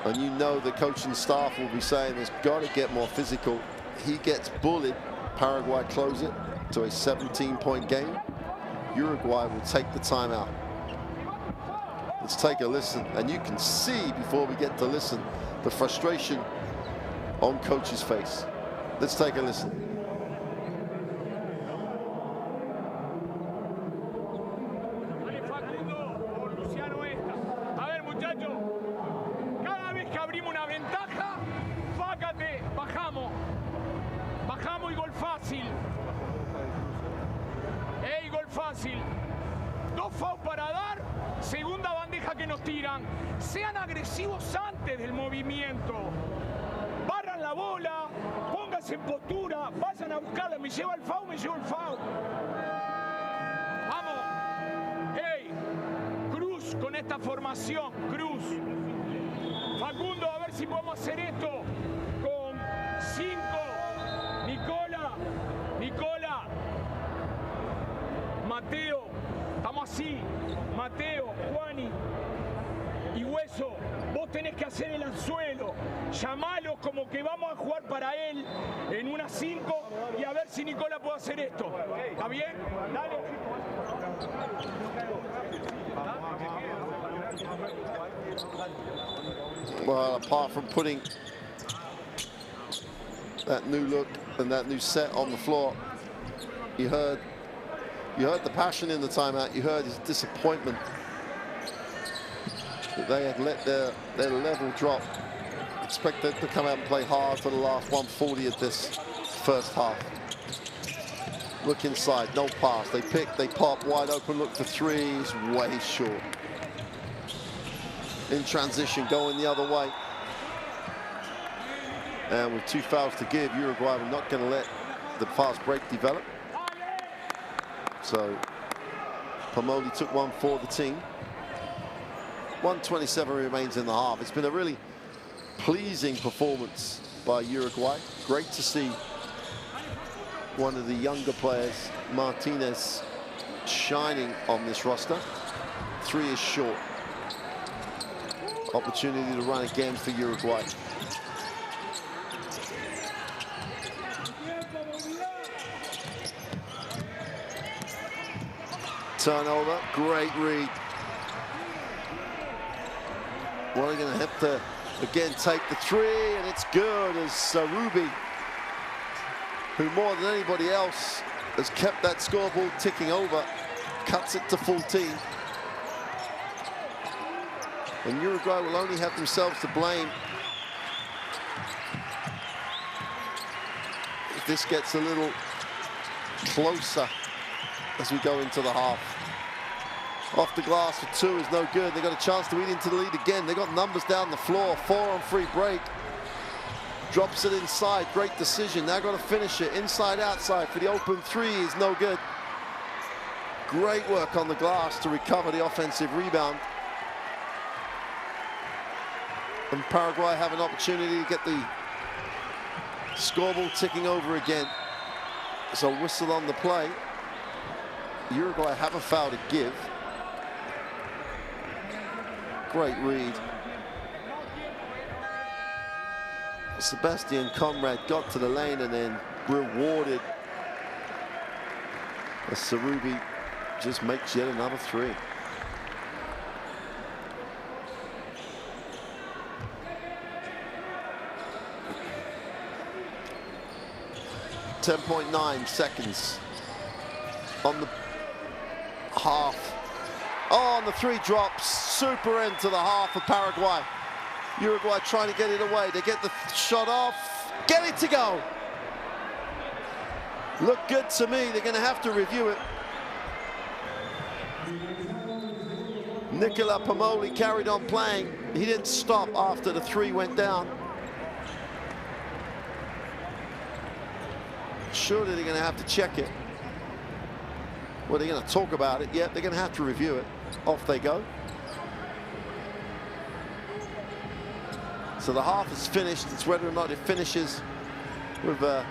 and you know the coaching staff will be saying there's got to get more physical. He gets bullied. Paraguay close it to a 17-point game. Uruguay will take the timeout. Let's take a listen, and you can see before we get to listen the frustration on coach's face. Let's take a listen. Fácil. 2 fouls para dar. Segunda bandeja que nos tiran. Sean agresivos antes del movimiento. Barran la bola. Pónganse en postura. Vayan a buscarla. Me lleva el foul, me llevo el foul. Vamos. Hey. Cruz con esta formación. Cruz. Facundo, a ver si podemos hacer esto. Con 5. Nicola. Mateo, estamos así, Mateo, Juani y Hueso, vos tenés que hacer el anzuelo, llamalos como que vamos a jugar para él en una 5 y a ver si Nicola puede hacer esto. ¿Está bien? Dale. Well, apart from putting that new look and that new set on the floor, you heard the passion in the timeout. You heard his disappointment that they had let their level drop. Expected to come out and play hard for the last 140 of this first half. Look inside, no pass. They pick, they pop, wide open, look for threes, way short. In transition, going the other way. And with 2 fouls to give, Uruguay were not going to let the fast break develop. So Pomoli took one for the team. 1:27 remains in the half. It's been a really pleasing performance by Uruguay. Great to see one of the younger players, Martinez, shining on this roster. 3 is short Opportunity to run again for Uruguay. Turnover, great read. Well, they're going to have to, again, take the three, and it's good as Sarubi, who more than anybody else has kept that scoreboard ticking over, cuts it to 14. And Uruguay will only have themselves to blame if this gets a little closer as we go into the half. Off the glass for two is no good. They got a chance to eat into the lead again. They got numbers down the floor. 4-on-3 break. Drops it inside. Great decision. Now got to finish it. Inside, outside for the open three is no good. Great work on the glass to recover the offensive rebound. And Paraguay have an opportunity to get the scoreboard ticking over again. So whistle on the play. Uruguay have a foul to give. Great read. Sebastian Conrad got to the lane and then rewarded as Sarubi just makes yet another three. 10.9 seconds on the half. Oh, and the three drops. Super end to the half for Paraguay. Uruguay trying to get it away. They get the shot off. Get it to go. Look good to me. They're going to have to review it. Nicola Pomoli carried on playing. He didn't stop after the three went down. Surely they're going to have to check it. Well, they're going to talk about it. Yeah, they're going to have to review it. Off they go. So the half is finished. It's whether or not it finishes with a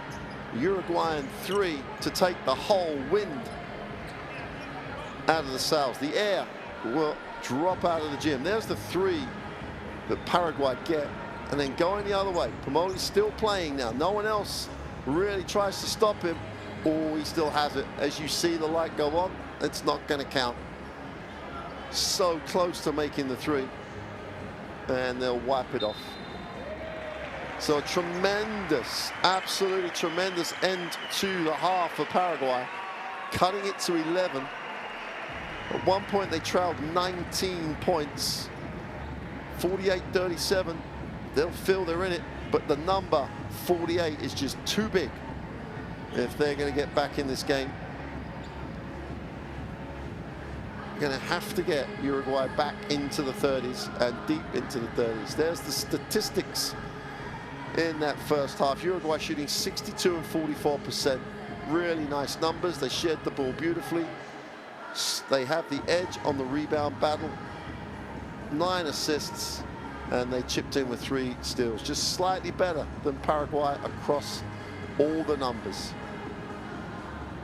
Uruguayan three to take the whole wind out of the sails. The air will drop out of the gym. There's the three that Paraguay get, and then going the other way. Pomoli's still playing now. No one else really tries to stop him. Oh, he still has it. As you see the light go on, it's not going to count. So close to making the three, and they'll wipe it off. So a tremendous, absolutely tremendous end to the half for Paraguay, cutting it to 11. At one point they trailed 19 points, 48-37. They'll feel they're in it, but the number 48 is just too big if they're going to get back in this game. Going to have to get Uruguay back into the 30s and deep into the 30s. There's the statistics in that first half. Uruguay shooting 62 and 44%. Really nice numbers. They shared the ball beautifully. They have the edge on the rebound battle. 9 assists, and they chipped in with 3 steals. Just slightly better than Paraguay across all the numbers.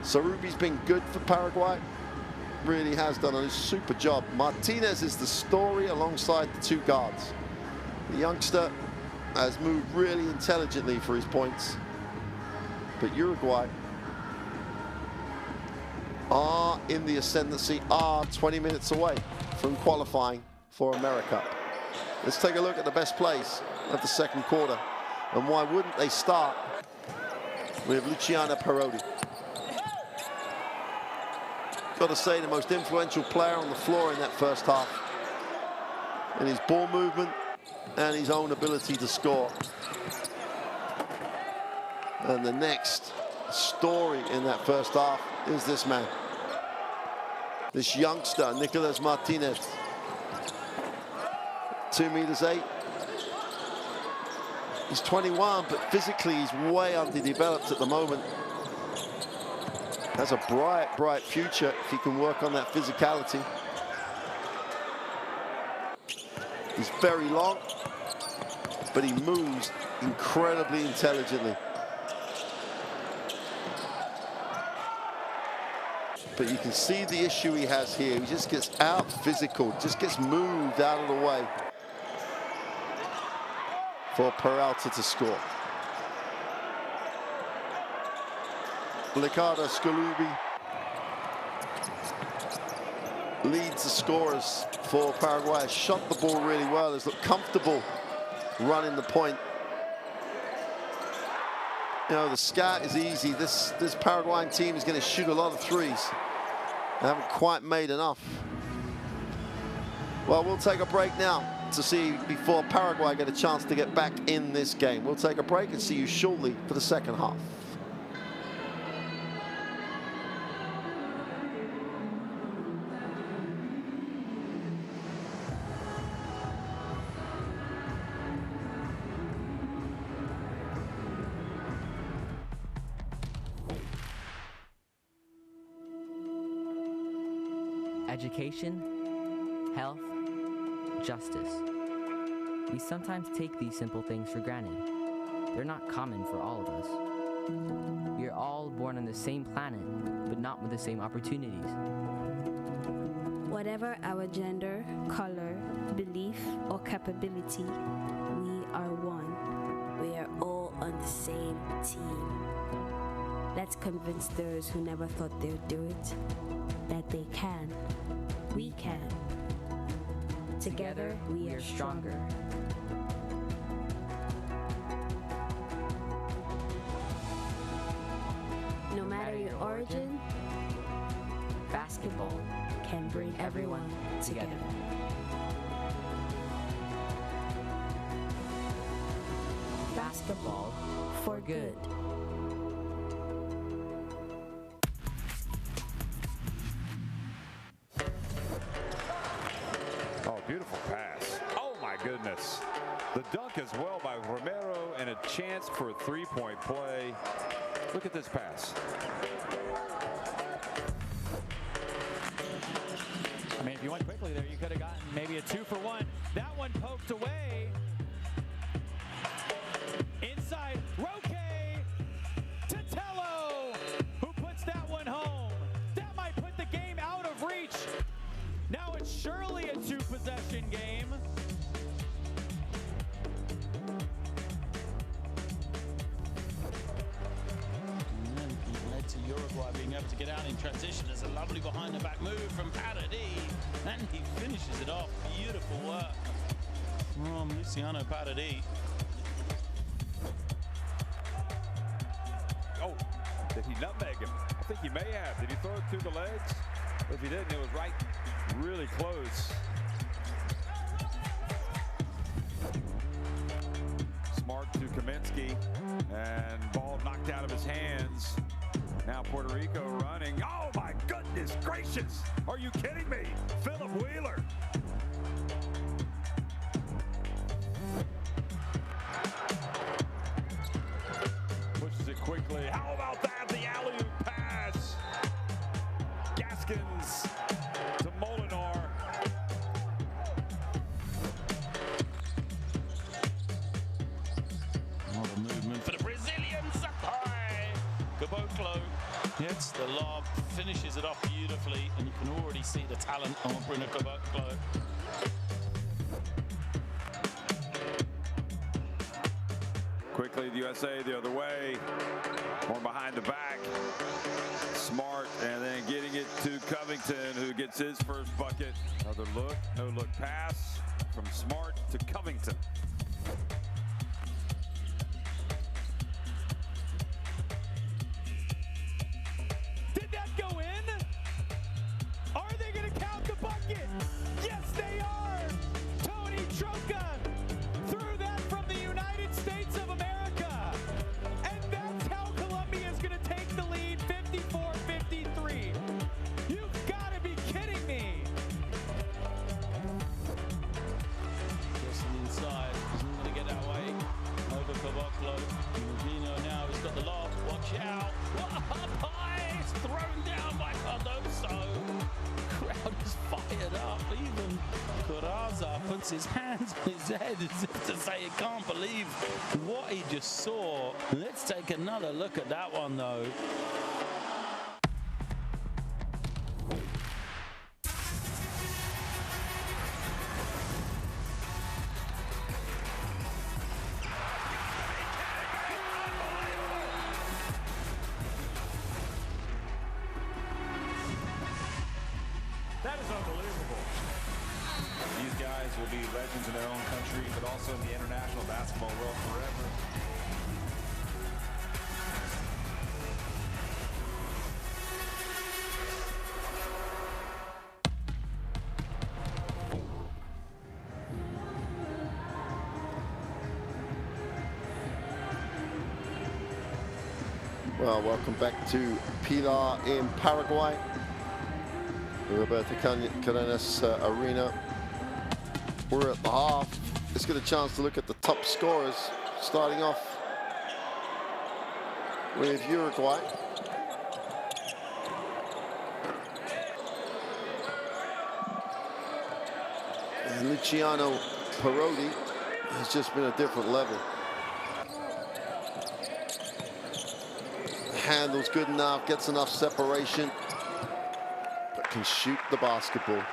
Sarubi's been good for Paraguay. Really has done a super job. Martinez is the story alongside the 2 guards. The youngster has moved really intelligently for his points. But Uruguay are in the ascendancy, are 20 minutes away from qualifying for AmeriCup. Let's take a look at the best plays of the second quarter. And why wouldn't they start with Luciana Parodi? Got to say, the most influential player on the floor in that first half, in his ball movement and his own ability to score. And the next story in that first half is this man, this youngster, Nicolas Martinez. 2'8". He's 21, but physically he's way underdeveloped at the moment. Has a bright, bright future if he can work on that physicality. He's very long, but he moves incredibly intelligently. But you can see the issue he has here. He just gets out physical, just gets moved out of the way. for Peralta to score. Ricardo Scalubbi leads the scorers for Paraguay. Shot the ball really well. Has looked comfortable running the point. You know, the scat is easy. This Paraguayan team is going to shoot a lot of threes. They haven't quite made enough. Well, we'll take a break now to see before Paraguay get a chance to get back in this game. We'll take a break and see you shortly for the second half. Education, health, justice. We sometimes take these simple things for granted. They're not common for all of us. We are all born on the same planet, but not with the same opportunities. Whatever our gender, color, belief, or capability, we are one. We are all on the same team. Let's convince those who never thought they'd do it that they can. We can. Together, we are stronger. No matter your origin, basketball can bring everyone together. Basketball for good. Oh, beautiful pass. Oh, my goodness. The dunk as well by Romero and a chance for a three-point play. Look at this pass. I mean, if you went quickly there, you could have gotten maybe a 2-for-1. That one poked away. Inside, Roque to Tello, who puts that one home. That might put the game out of reach. Now it's surely a two-possession game. To Uruguay being able to get out in transition. There's a lovely behind the back move from Paraguay, and he finishes it off. Beautiful work from Luciano Paraguay. Oh, did he nutmeg him? I think he may have. Did he throw it through the legs? If he didn't, it was right, really close. Smart to Kaminsky, and ball knocked out of his hands. Now Puerto Rico running. Oh my goodness gracious! Are you kidding me? Philip Wheeler. Pushes it quickly. How about that? The alley-oop pass. Gaskins to Molinar. What a movement for the Brazilians. Caboclo hits the lob, finishes it off beautifully, and you can already see the talent on Bruno Caboclo. Quickly, the USA the other way. More behind the back. Smart, and then getting it to Covington, who gets his first bucket. Another look, no look pass from Smart to Covington. Did that go in? Are they going to count the bucket? Yes, they are. Tony Tronca threw that from the United States of America. And that's how Colombia is going to take the lead, 54-53. You've got to be kidding me. Crossing inside, he's not going to get that way. Over Caboclo. Rubino now has got the lob. Watch out. What up high? It's thrown down by Cardoso. Crowd is fired up. Even Coraza puts his hands on his head as if to say he can't believe what he just saw. Let's take another look at that one though. be legends in their own country, but also in the international basketball world forever. Well, welcome back to Pilar in Paraguay. The Roberto Cardenas Arena. We're at the half. Let's get a chance to look at the top scorers, starting off with Uruguay. And Luciano Parodi has just been a different level. Handles good enough, gets enough separation, but can shoot the basketball.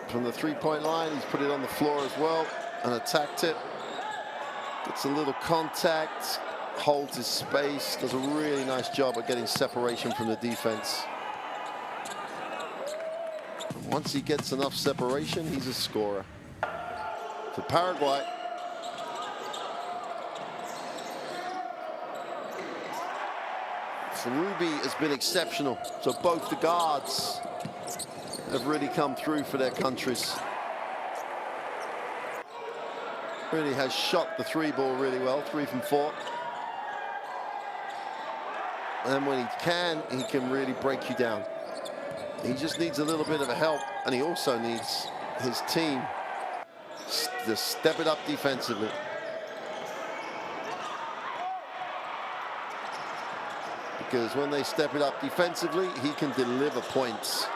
From the three-point line, he's put it on the floor as well and attacked it. Gets a little contact, holds his space, does a really nice job at getting separation from the defense. And once he gets enough separation, he's a scorer. For Paraguay, Ruby has been exceptional. So both the guards have really come through for their countries. Really has shot the three ball really well, 3 from 4. And when he can really break you down. He just needs a little bit of a help, and he also needs his team to step it up defensively. Because when they step it up defensively, he can deliver points.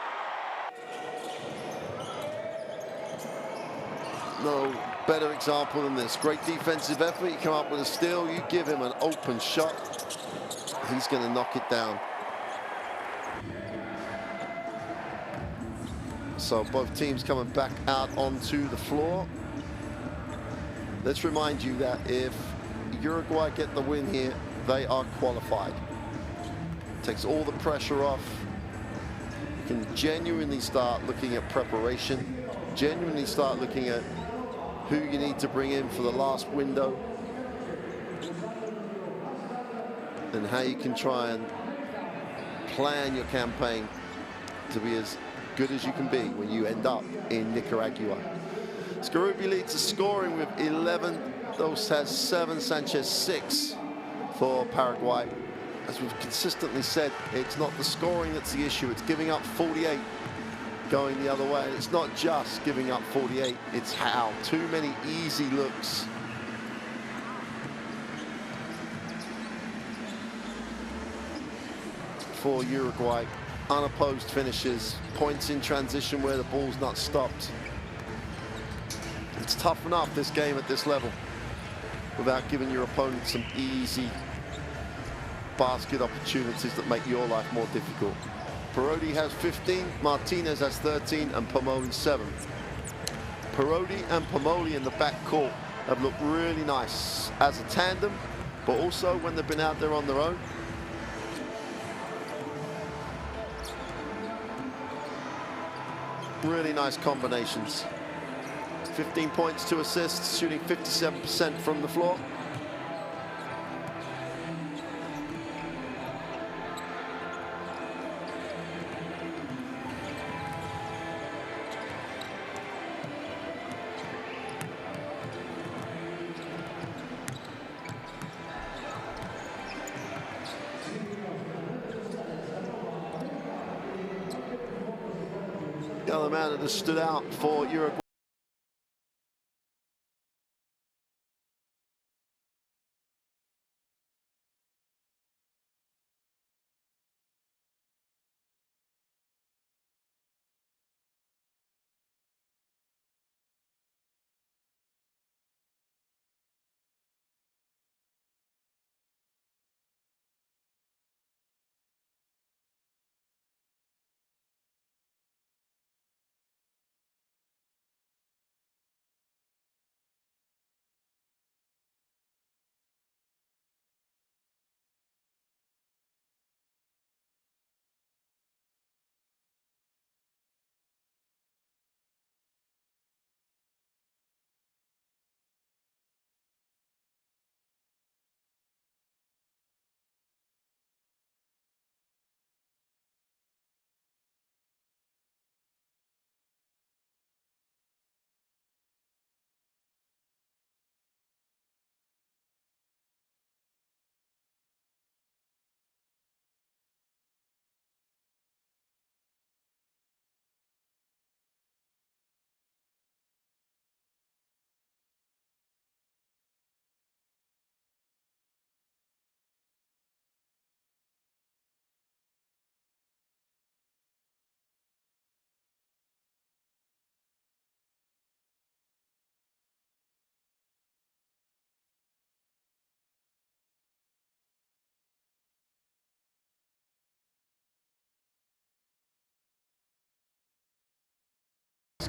No better example than this. Great defensive effort, you come up with a steal, you give him an open shot, he's going to knock it down. So both teams coming back out onto the floor. Let's remind you that if Uruguay get the win here, they are qualified. Takes all the pressure off. You can genuinely start looking at preparation, genuinely start looking at who you need to bring in for the last window, and how you can try and plan your campaign to be as good as you can be when you end up in Nicaragua. Skarubi leads the scoring with 11. Dos has 7, Sanchez 6 for Paraguay. As we've consistently said, it's not the scoring that's the issue, it's giving up 48 going the other way. And it's not just giving up 48, it's how. Too many easy looks. For Uruguay, unopposed finishes, points in transition where the ball's not stopped. It's tough enough, this game at this level, without giving your opponent some easy basket opportunities that make your life more difficult. Parodi has 15, Martinez has 13, and Pomoli 7. Parodi and Pomoli in the backcourt have looked really nice as a tandem, but also when they've been out there on their own. Really nice combinations. 15 points, 2 assists, shooting 57% from the floor. The other man that has stood out for Uruguay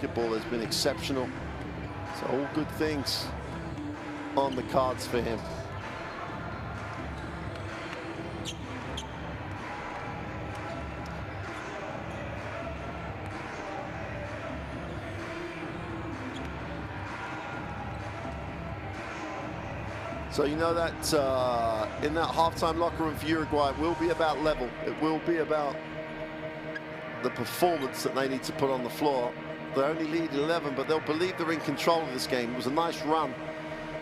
basketball has been exceptional. So all good things on the cards for him. So you know that in that halftime locker room for Uruguay, it will be about level. It will be about the performance that they need to put on the floor. They only lead 11, but they'll believe they're in control of this game. It was a nice run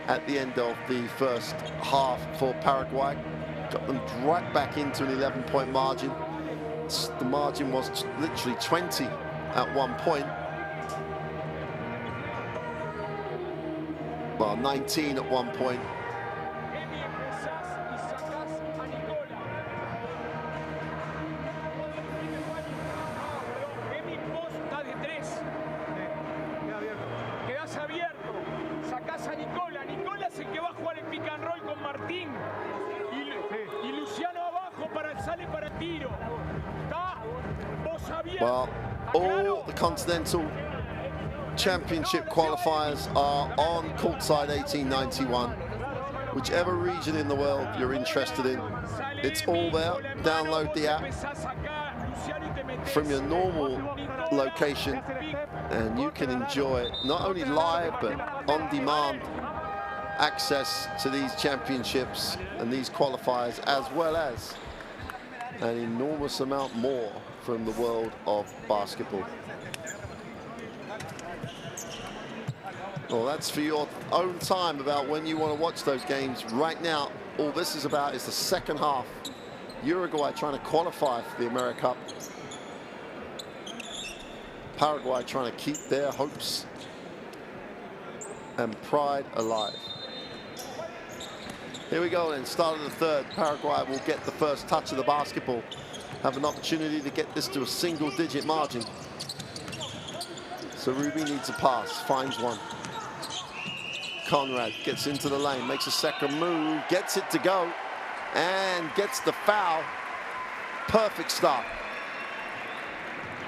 at the end of the first half for Paraguay. Got them right back into an 11-point margin. The margin was literally 20 at one point. Well, 19 at one point. Well, all the Continental Championship qualifiers are on courtside 1891. Whichever region in the world you're interested in, it's all there. Download the app from your normal location and you can enjoy not only live but on-demand access to these championships and these qualifiers, as well as an enormous amount more from the world of basketball. Well, that's for your own time about when you want to watch those games. Right now, all this is about is the second half. Uruguay trying to qualify for the AmeriCup. Paraguay trying to keep their hopes and pride alive. Here we go then, start of the third. Paraguay will get the first touch of the basketball. Have an opportunity to get this to a single-digit margin. So Ruby needs a pass, finds one. Conrad gets into the lane, makes a second move, gets it to go, and gets the foul. Perfect start.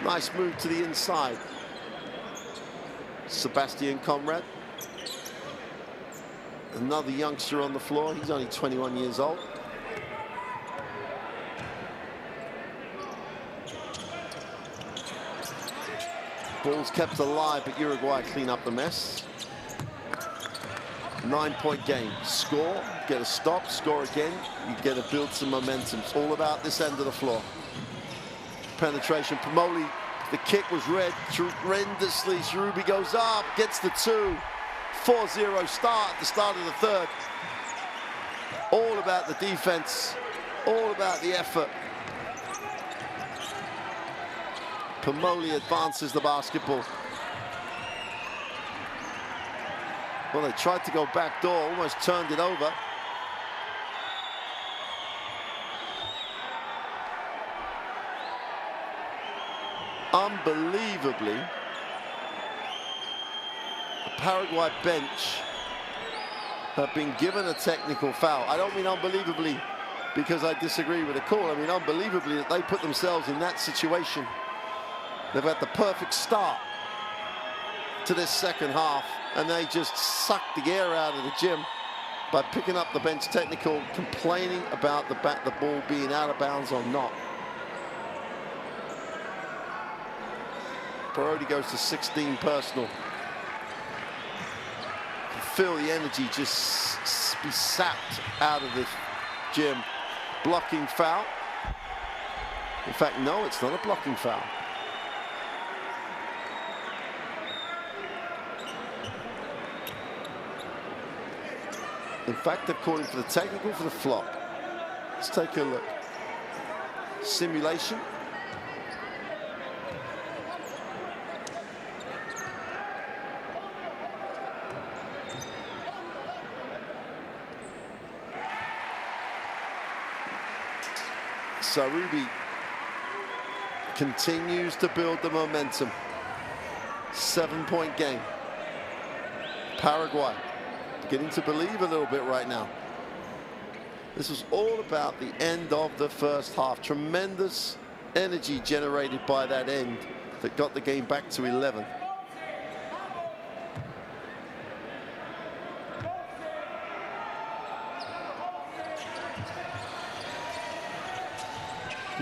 Nice move to the inside. Sebastian Conrad. Another youngster on the floor. He's only 21 years old. Ball's kept alive, but Uruguay clean up the mess. 9-point game. Score, get a stop, score again. You get to build some momentum. It's all about this end of the floor. Penetration. Pomoli, the kick was read horrendously. Ruby goes up, gets the two. 4-0 start at the start of the third. All about the defense, all about the effort. Pomoli advances the basketball. Well, they tried to go back door, almost turned it over. Unbelievably, the Paraguay bench have been given a technical foul. I don't mean unbelievably because I disagree with the call. I mean unbelievably that they put themselves in that situation. They've had the perfect start to this second half, and they just sucked the air out of the gym by picking up the bench technical, complaining about the ball being out of bounds or not. Brody goes to 16 personal. You can feel the energy just be sapped out of the gym. Blocking foul. In fact, no, it's not a blocking foul. In fact, they're calling for the technical for the flop. Let's take a look. Simulation. So Ruby continues to build the momentum. 7-point game. Paraguay beginning to believe a little bit right now. This was all about the end of the first half. Tremendous energy generated by that end that got the game back to 11.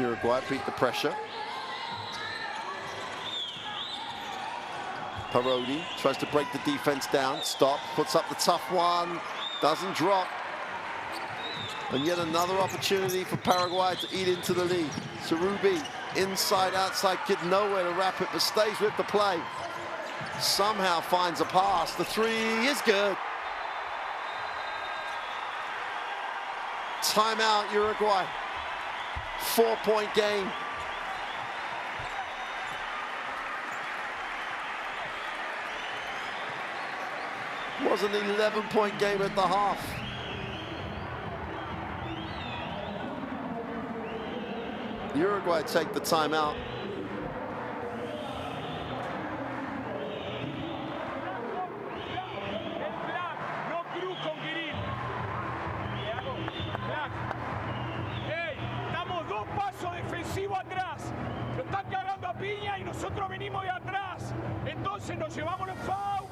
Uruguay beat the pressure. Parodi tries to break the defense down. Stop, puts up the tough one, doesn't drop. And yet another opportunity for Paraguay to eat into the lead. Sarubi, inside, outside kid, nowhere to wrap it, but stays with the play. Somehow finds a pass. The three is good. Timeout, Uruguay. 4-point game. Was an 11-point game at the half. Uruguay take the timeout. Estamos 2 pasos defensivos atrás. Lo están cagando a piña y nosotros venimos de atrás. Entonces nos llevamos los fouls.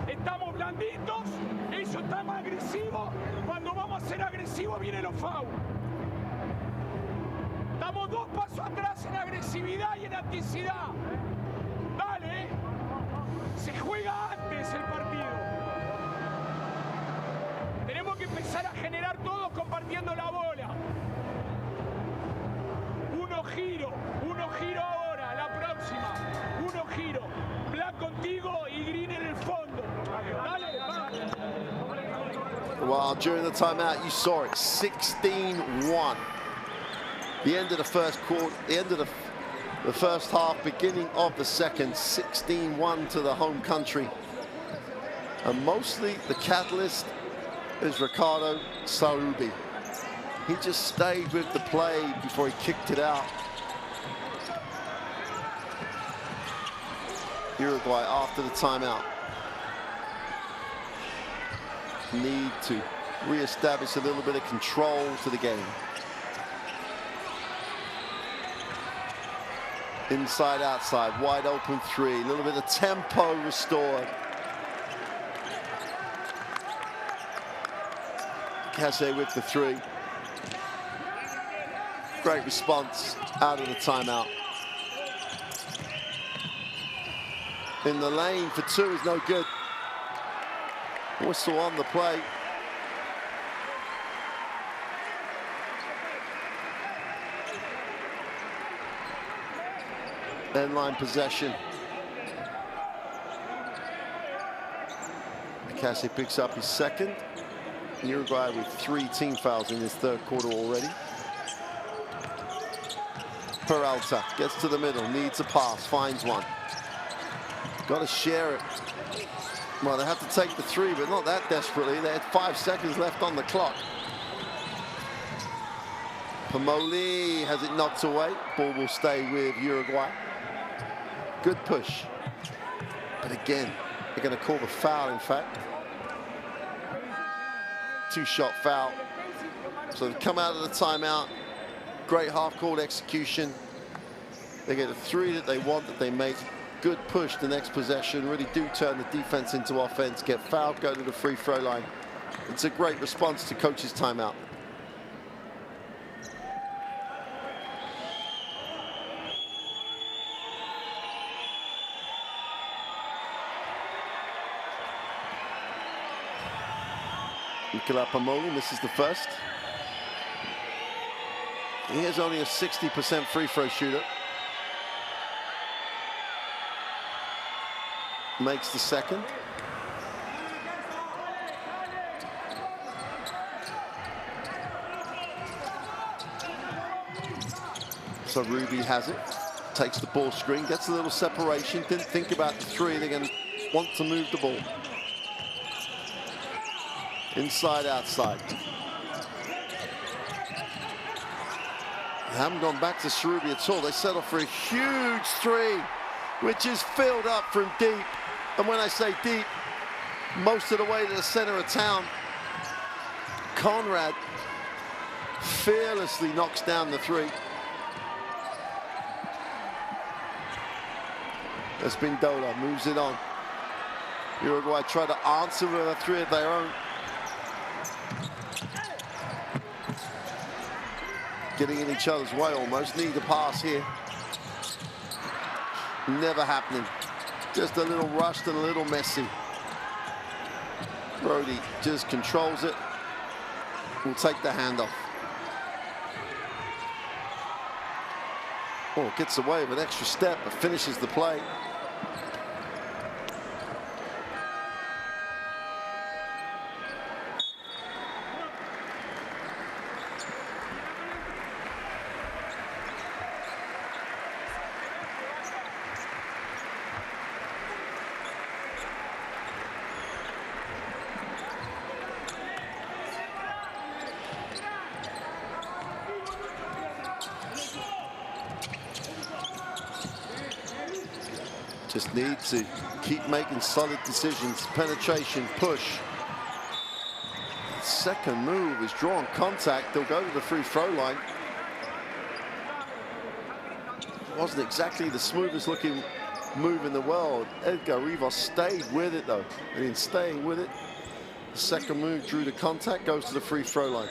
Estamos blanditos. Ellos están más agresivos. Cuando vamos a ser agresivos vienen los fouls. Estamos 2 pasos atrás en agresividad y en acticidad. Dale. Se juega antes el partido. Tenemos que empezar a generar todos compartiendo la bola. Uno giro ahora, la próxima. Uno giro. Black contigo y Green en el fondo. Dale, dale. Well, during the timeout, you saw it, 16-1. The end of the first quarter, the end of the first half, beginning of the second, 16-1 to the home country. And mostly the catalyst is Ricardo Sarubi. He just stayed with the play before he kicked it out. Uruguay after the timeout need to re-establish a little bit of control to the game. Inside, outside, wide open three, a little bit of tempo restored. Casse with the three. Great response out of the timeout. In the lane for two is no good. Whistle on the play. End line possession. Casse picks up his second. Uruguay with 3 team fouls in his third quarter already. Peralta gets to the middle, needs a pass, finds one. Got to share it. Well, they have to take the three, but not that desperately. They had 5 seconds left on the clock. Pomoli has it knocked away. Ball will stay with Uruguay. Good push. But again, they're going to call the foul, in fact. 2-shot foul. So they come out of the timeout. Great half-court execution. They get a three that they want, that they make. Good push the next possession. Really do turn the defense into offense. Get fouled, go to the free throw line. It's a great response to coach's timeout. Nicola Pomoli misses the first. He is only a 60% free throw shooter. Makes the second. So Ruby has it, takes the ball screen, gets a little separation, didn't think about the three, they're going to want to move the ball. Inside, outside. They haven't gone back to Sarubi at all. They settle for a huge three, which is filled up from deep. And when I say deep, most of the way to the center of town. Conrad fearlessly knocks down the three. Espindola moves it on. Uruguay try to answer with a three of their own. getting in each other's way almost. Need to pass here. Never happening. Just a little rushed and a little messy. Brody just controls it. Will take the handoff. Oh, gets away with an extra step, but finishes the play. Just need to keep making solid decisions. Penetration, push. Second move is drawn contact. They'll go to the free throw line. Wasn't exactly the smoothest looking move in the world. Edgar Rivas stayed with it though. And in staying with it, the second move drew the contact, goes to the free throw line.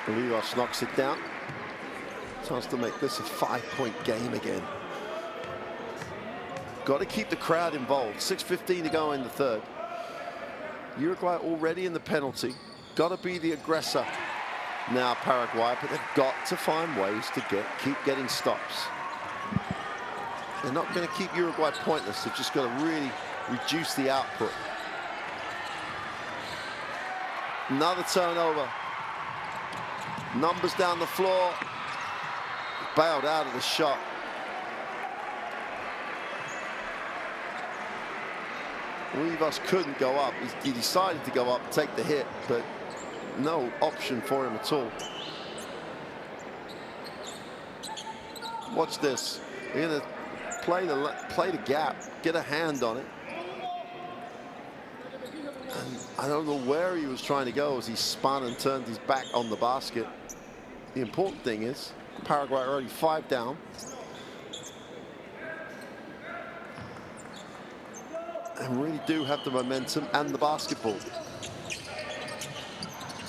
Rivas knocks it down. Chance to make this a 5-point game again. Got to keep the crowd involved. 6:15 to go in the third. Uruguay already in the penalty. Got to be the aggressor now, Paraguay, but they've got to find ways to keep getting stops. They're not going to keep Uruguay pointless. They've just got to really reduce the output. Another turnover. Numbers down the floor. Bailed out of the shot. Rivas couldn't go up. He decided to go up, take the hit, but no option for him at all. Watch this. They're going to play the gap, get a hand on it. And I don't know where he was trying to go as he spun and turned his back on the basket. The important thing is Paraguay are already 5 down. And really do have the momentum and the basketball.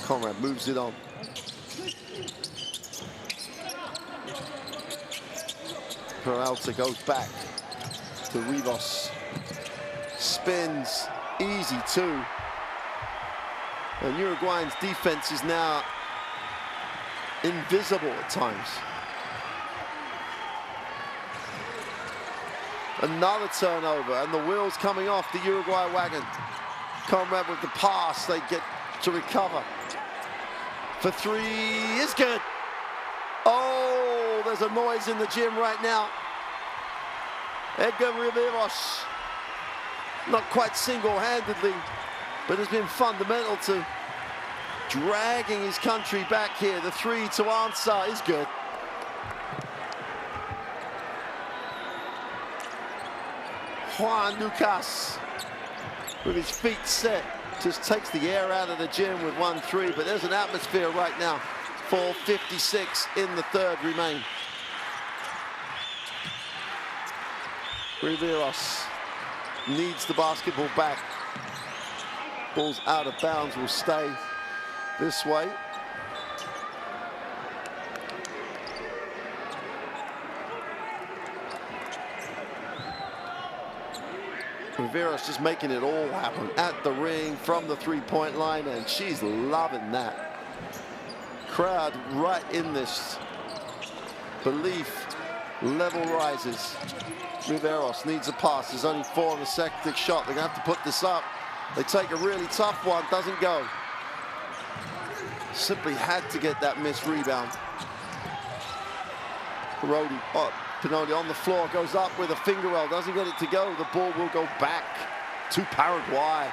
Conrad moves it on. Peralta goes back to Rivas. Spins, easy two. And Uruguayan's defense is now invisible at times. Another turnover, and the wheels coming off the Uruguay wagon. Conrad with the pass, they get to recover. For three is good. Oh, there's a noise in the gym right now. Edgar Rivas, not quite single-handedly, but has been fundamental to dragging his country back here. The three to answer is good. Juan Lucas, with his feet set, just takes the air out of the gym with 1-3, but there's an atmosphere right now. 4:56 in the third remain. Riveros needs the basketball back. Ball's out of bounds, will stay this way. Riveros just making it all happen at the ring from the three-point line, and she's loving that. Crowd right in this. Belief level rises. Riveros needs a pass. There's only 4 on the second shot. They're going to have to put this up. They take a really tough one. Doesn't go. Simply had to get that missed rebound. Pinodi on the floor, goes up with a finger roll, doesn't get it to go. The ball will go back to Paraguay.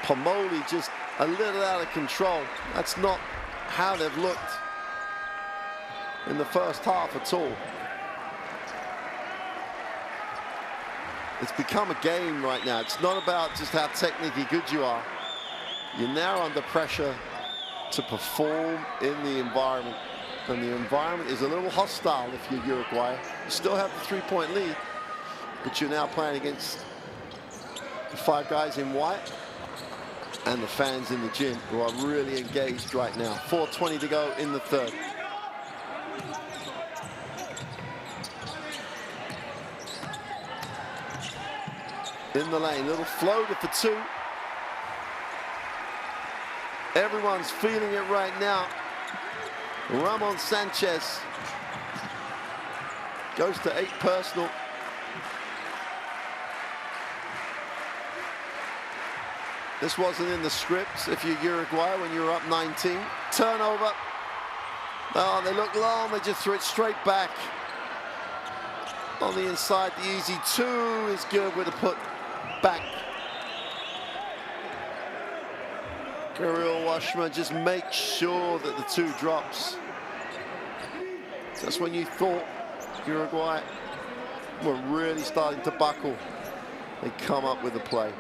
Pomoli just a little out of control. That's not how they've looked in the first half at all. It's become a game right now. It's not about just how technically good you are. You're now under pressure to perform in the environment. And the environment is a little hostile if you're Uruguay. You still have the 3-point lead, but you're now playing against the 5 guys in white and the fans in the gym who are really engaged right now. 4:20 to go in the third. In the lane, little floater for 2. Everyone's feeling it right now. Ramon Sanchez goes to 8 personal. This wasn't in the script if you're Uruguay when you were up 19. Turnover. Oh, they look long, they just threw it straight back. On the inside, the easy 2 is good with a put back. Kirill Washman just makes sure that the 2 drops. Just when you thought Uruguay were really starting to buckle, they come up with a play.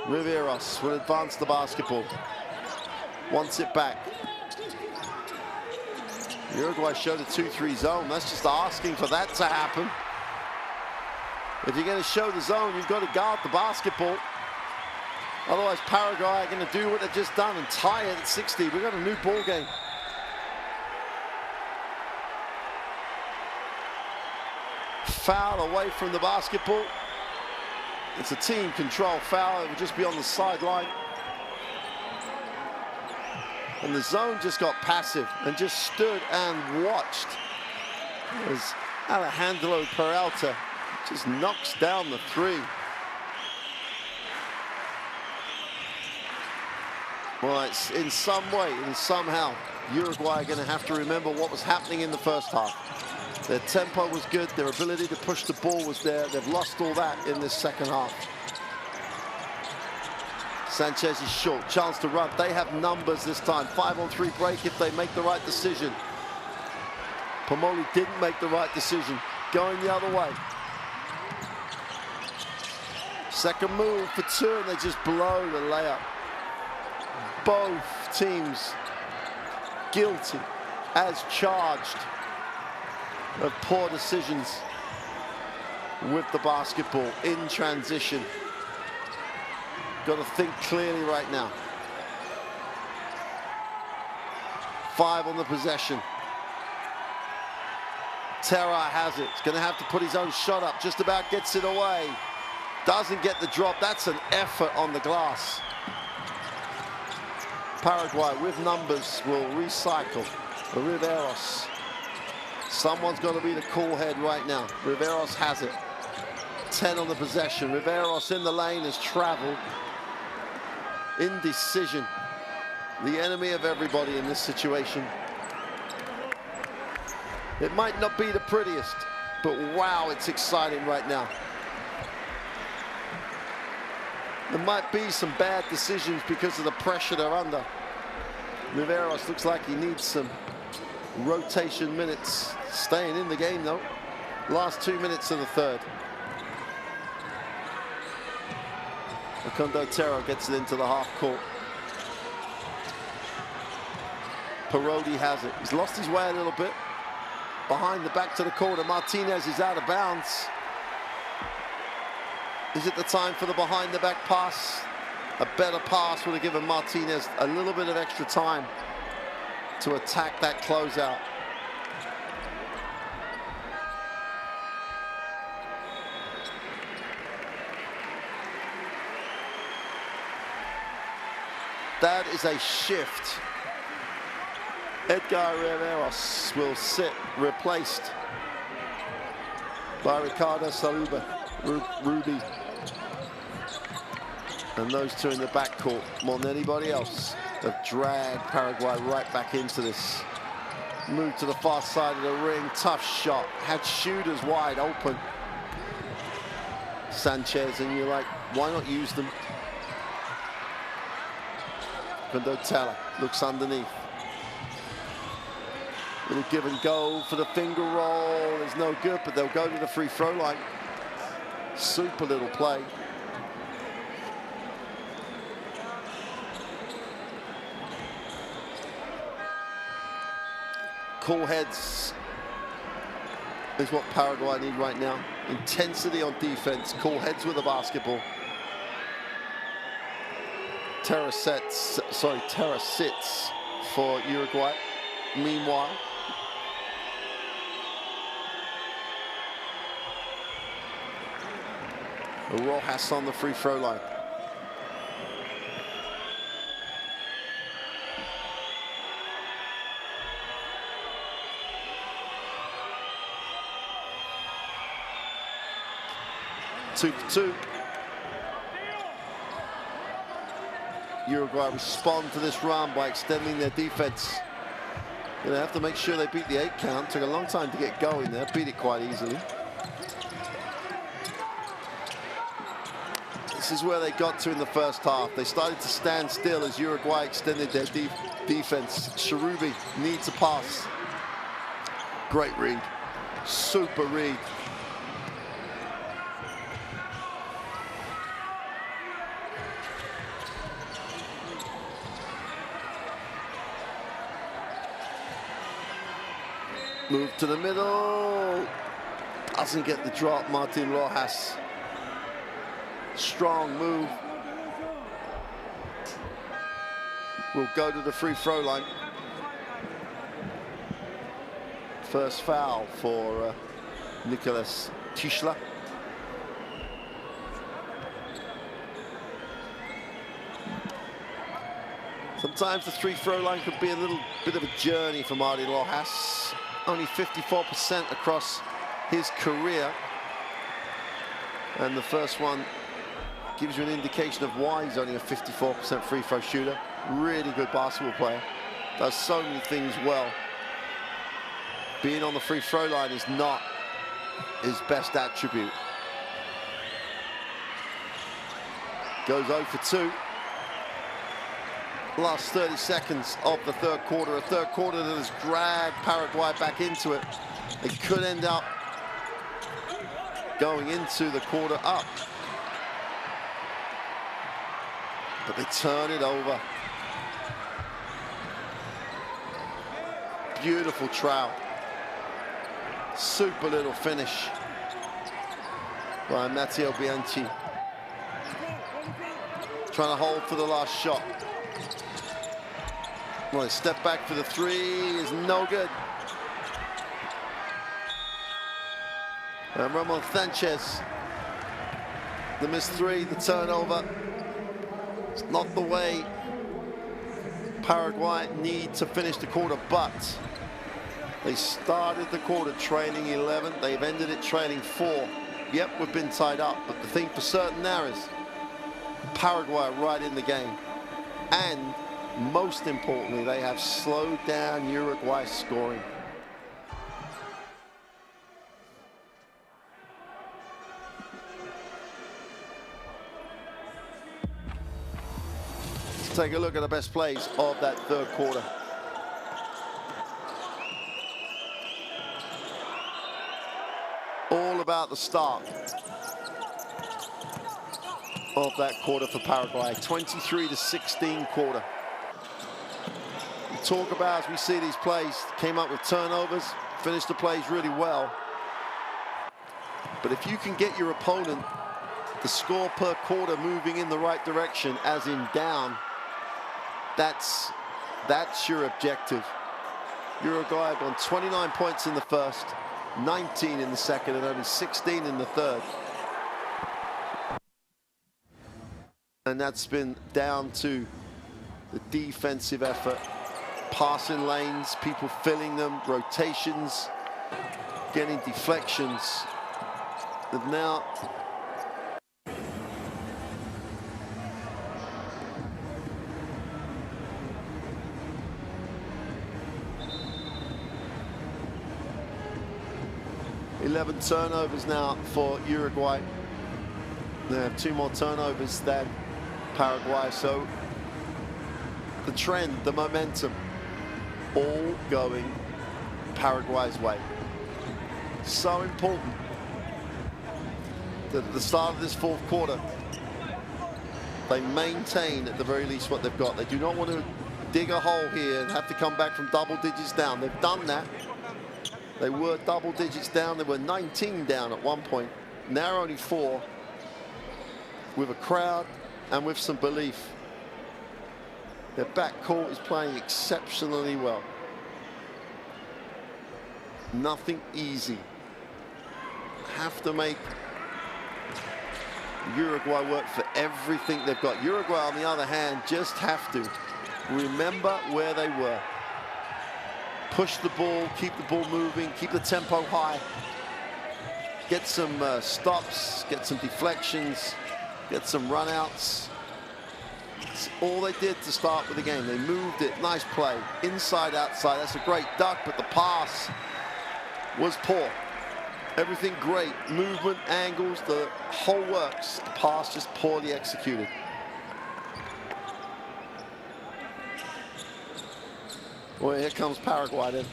Riveros will advance the basketball. Wants it back. Uruguay showed a 2-3 zone. That's just asking for that to happen. If you're going to show the zone, you've got to guard the basketball. Otherwise, Paraguay are going to do what they've just done and tie it at 60. We've got a new ball game. Foul away from the basketball. It's a team control foul. It will just be on the sideline. And the zone just got passive and just stood and watched as Alejandro Peralta just knocks down the 3. Well, it's in some way and somehow Uruguay are going to have to remember what was happening in the first half. Their tempo was good, their ability to push the ball was there. They've lost all that in this second half. Sanchez is short, chance to run. They have numbers this time. 5-on-3 break if they make the right decision. Pomoli didn't make the right decision, going the other way. Second move for 2, and they just blow the layup. Both teams guilty as charged of poor decisions with the basketball in transition. Got to think clearly right now. 5 on the possession. Terra has it. He's going to have to put his own shot up. Just about gets it away. Doesn't get the drop. That's an effort on the glass. Paraguay with numbers will recycle. Riveros. Someone's got to be the cool head right now. Riveros has it. 10 on the possession. Riveros in the lane has traveled. Indecision. The enemy of everybody in this situation. It might not be the prettiest, but wow, it's exciting right now. There might be some bad decisions because of the pressure they're under. Riveros looks like he needs some rotation minutes. Staying in the game though. Last 2 minutes of the third. Facundo Terra gets it into the half court. Parodi has it. He's lost his way a little bit. Behind the back to the corner. Martinez is out of bounds. Is it the time for the behind the back pass? A better pass would have given Martinez a little bit of extra time to attack that closeout. That is a shift. Edgar Riveros will sit, replaced by Ricardo Saluba. Ruby. And those two in the backcourt, more than anybody else, have dragged Paraguay right back into this. Moved to the far side of the ring, tough shot, had shooters wide open. Sanchez, and you're like, why not use them? Condotella looks underneath. Little give and go for the finger roll is no good, but they'll go to the free throw line. Super little play. Cool heads is what Paraguay need right now. Intensity on defense, cool heads with the basketball. Terra sits for Uruguay. Meanwhile, Rojas on the free throw line. Two for two. Uruguay respond to this run by extending their defense. They have to make sure they beat the 8 count. Took a long time to get going there. Beat it quite easily. This is where they got to in the first half. They started to stand still as Uruguay extended their defense. Sharubi needs a pass. Great read. Super read. Move to the middle. Doesn't get the drop, Martin Rojas. Strong move. Will go to the free throw line. First foul for Nicolas Tischler. Sometimes the free throw line could be a little bit of a journey for Martin Rojas. Only 54% across his career. And the first one gives you an indication of why he's only a 54% free throw shooter. Really good basketball player. Does so many things well. Being on the free throw line is not his best attribute. Goes 0 for 2. Last 30 seconds of the third quarter. A third quarter that has dragged Paraguay back into it. They could end up going into the quarter up. But they turn it over. Beautiful trowel. Super little finish by Matteo Bianchi. Trying to hold for the last shot. Well, step back for the three is no good. And Ramon Sanchez, the missed three, the turnover. It's not the way Paraguay need to finish the quarter, but they started the quarter trailing 11. They've ended it trailing 4. Yep, we've been tied up, but the thing for certain now is Paraguay are right in the game. And most importantly, they have slowed down Uruguay's scoring. Let's take a look at the best plays of that third quarter. All about the start of that quarter for Paraguay. 23-16 quarter. Talk about as we see these plays, came up with turnovers, finished the plays really well. But if you can get your opponent the score per quarter moving in the right direction, as in down, that's your objective. Uruguay have gone 29 points in the first, 19 in the second, and only 16 in the third. And that's been down to the defensive effort. Passing lanes, people filling them, rotations, getting deflections. They've now 11 turnovers now for Uruguay. They have 2 more turnovers than Paraguay, so the trend, the momentum, all going Paraguay's way. So important that at the start of this 4th quarter, they maintain at the very least what they've got. They do not want to dig a hole here and have to come back from double digits down. They've done that. They were double digits down. They were 19 down at one point. Now only 4. With a crowd and with some belief. Their backcourt is playing exceptionally well. Nothing easy. Have to make Uruguay work for everything they've got. Uruguay, on the other hand, just have to remember where they were. Push the ball, keep the ball moving, keep the tempo high. Get some stops, get some deflections, get some runouts. That's all they did to start with the game. They moved it, nice play, inside, outside. That's a great duck, but the pass was poor. Everything great, movement, angles, the whole works. The pass just poorly executed. Well, here comes Paraguay then.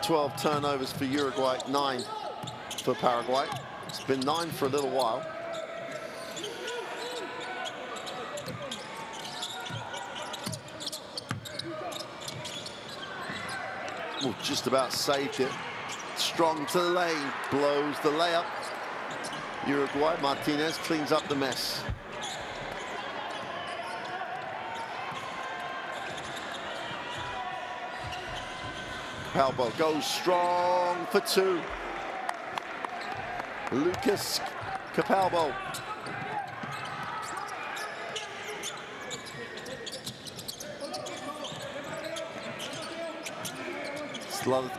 12 turnovers for Uruguay, 9 for Paraguay. It's been 9 for a little while. Well, just about saved it. Strong to the lane, blows the layup. Uruguay, Martinez cleans up the mess. Capalbo goes strong for 2. Lucas Capalbo.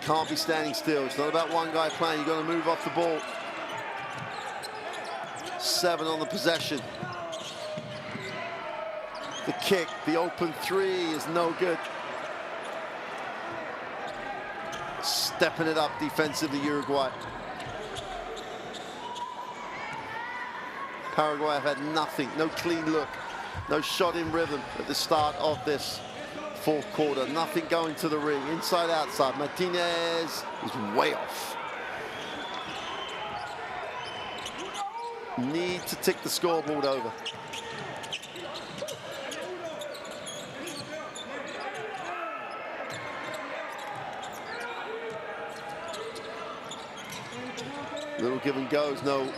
Can't be standing still. It's not about one guy playing. You've got to move off the ball. 7 on the possession. The kick, the open 3 is no good. Stepping it up defensively, Uruguay. Paraguay have had nothing, no clean look, no shot in rhythm at the start of this 4th quarter. Nothing going to the ring, inside, outside. Martinez is way off. Need to tick the scoreboard over. Little give and goes, no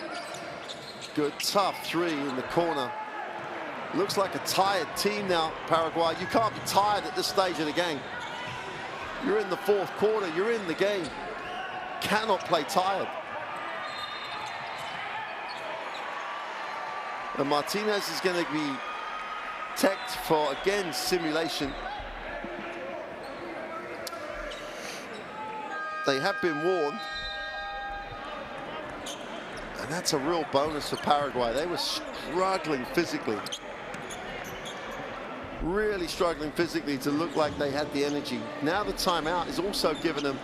good. Tough 3 in the corner. Looks like a tired team now, Paraguay. You can't be tired at this stage of the game. You're in the 4th quarter, you're in the game. Cannot play tired. And Martinez is going to be teched for, again, simulation. They have been warned. And that's a real bonus for Paraguay. They were struggling physically. Really struggling physically to look like they had the energy. Now the timeout is also giving them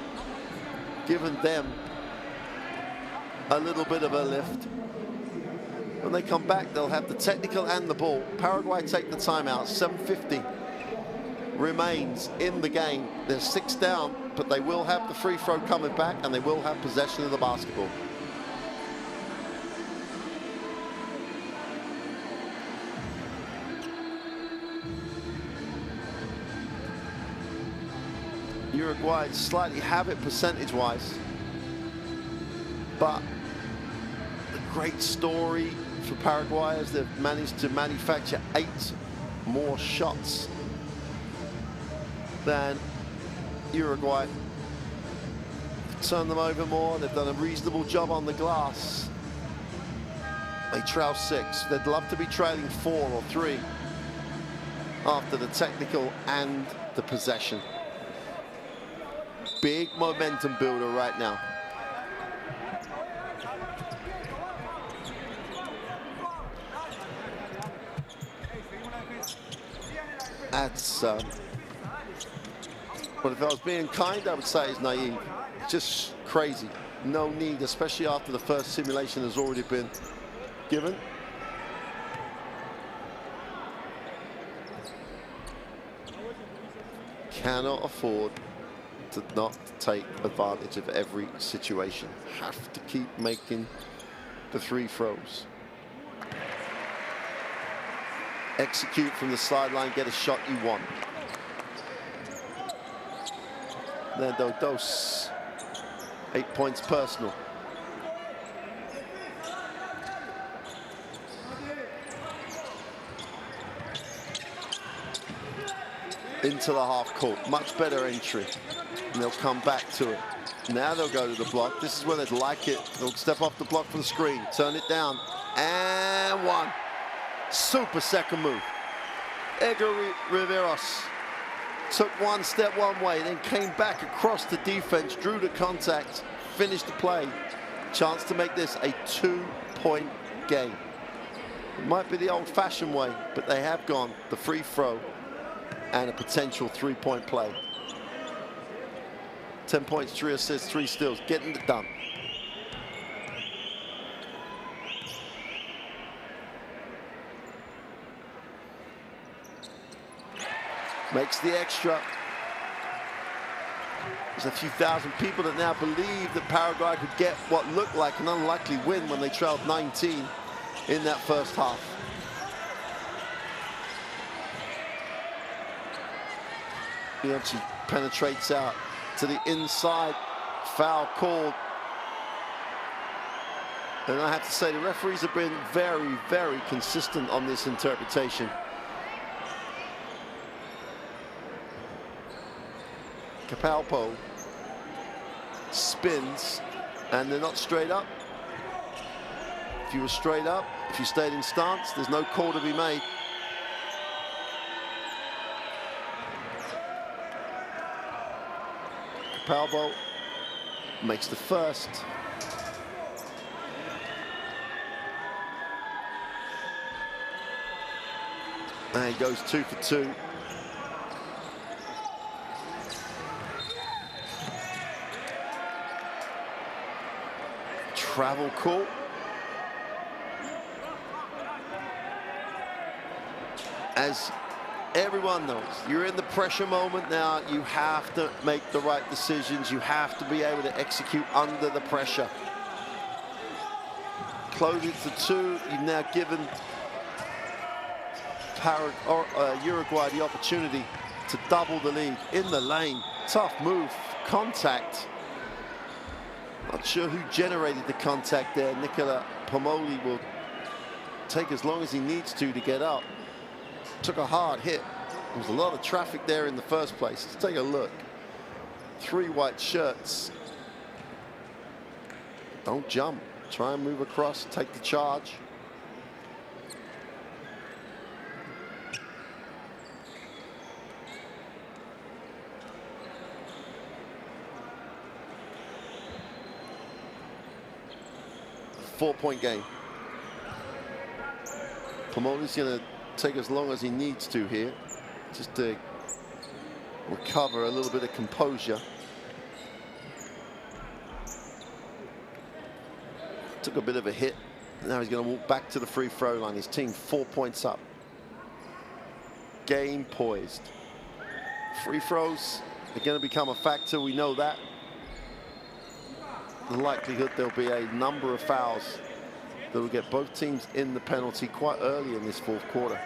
a little bit of a lift. When they come back, they'll have the technical and the ball. Paraguay take the timeout. 7:50 remains in the game. They're 6 down, but they will have the free throw coming back, and they will have possession of the basketball. Uruguay slightly have it percentage-wise, but the great story for Paraguay is they've managed to manufacture 8 more shots than Uruguay. Turn them over more. They've done a reasonable job on the glass. They trail 6. They'd love to be trailing 4 or 3 after the technical and the possession. Big momentum builder right now. That's but if I was being kind, I would say it's naive. Just crazy. No need, especially after the first simulation has already been given. Cannot afford to not take advantage of every situation. Have to keep making the free throws. Execute from the sideline, get a shot you want. Nando Dos, 8 points personal. Into the half court, much better entry. And they'll come back to it. Now they'll go to the block. This is where they'd like it. They'll step off the block for the screen, turn it down, and one. Super second move. Edgar Riveros took one step one way, then came back across the defense, drew the contact, finished the play. Chance to make this a 2-point game. It might be the old-fashioned way, but they have gone the free throw and a potential 3-point play. 10 points, 3 assists, 3 steals, getting it done. Makes the extra. There's a few thousand people that now believe that Paraguay could get what looked like an unlikely win when they trailed 19 in that first half. Bianchi penetrates out to the inside, foul called. And I have to say, the referees have been very, very consistent on this interpretation. Capalpo spins, and they're not straight up. If you were straight up, if you stayed in stance, there's no call to be made. Capalpo makes the first. And he goes 2 for 2. Travel call. As everyone knows, you're in the pressure moment now. You have to make the right decisions. You have to be able to execute under the pressure. Close it to 2. You've now given Uruguay the opportunity to double the lead in the lane. Tough move, contact. Not sure who generated the contact there. Nicola Pomoli will take as long as he needs to get up. Took a hard hit. There was a lot of traffic there in the first place. Let's take a look. 3 white shirts. Don't jump. Try and move across, take the charge. Four-point game. Pomoli's going to take as long as he needs to here, just to recover a little bit of composure. Took a bit of a hit. Now he's going to walk back to the free throw line. His team 4 points up. Game poised. Free throws are going to become a factor. We know that. The likelihood there'll be a number of fouls that will get both teams in the penalty quite early in this fourth quarter.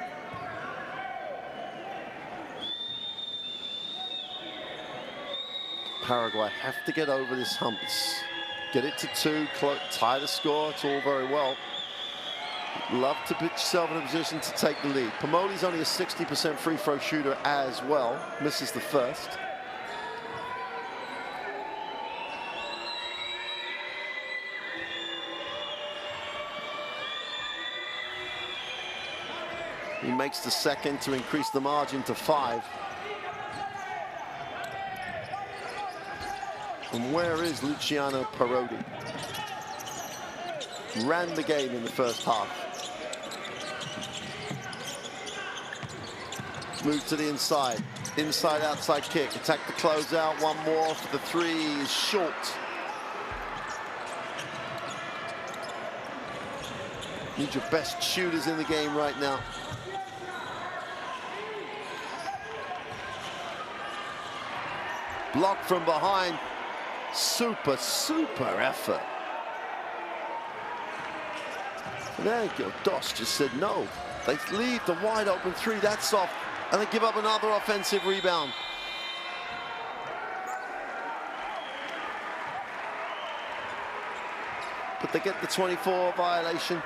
Paraguay have to get over this hump. Get it to 2, tie the score. It's all very well. Love to put yourself in a position to take the lead. Pomoli's only a 60% free throw shooter as well. Misses the first. He makes the second to increase the margin to 5. And where is Luciano Parodi? Ran the game in the first half. Move to the inside. Inside, outside kick. Attack the closeout. One more for the 3 is short. Need your best shooters in the game right now. Blocked from behind. Super effort. And there you go. Doss just said no. They leave the wide open three. That's off. And they give up another offensive rebound. But they get the 24 violation.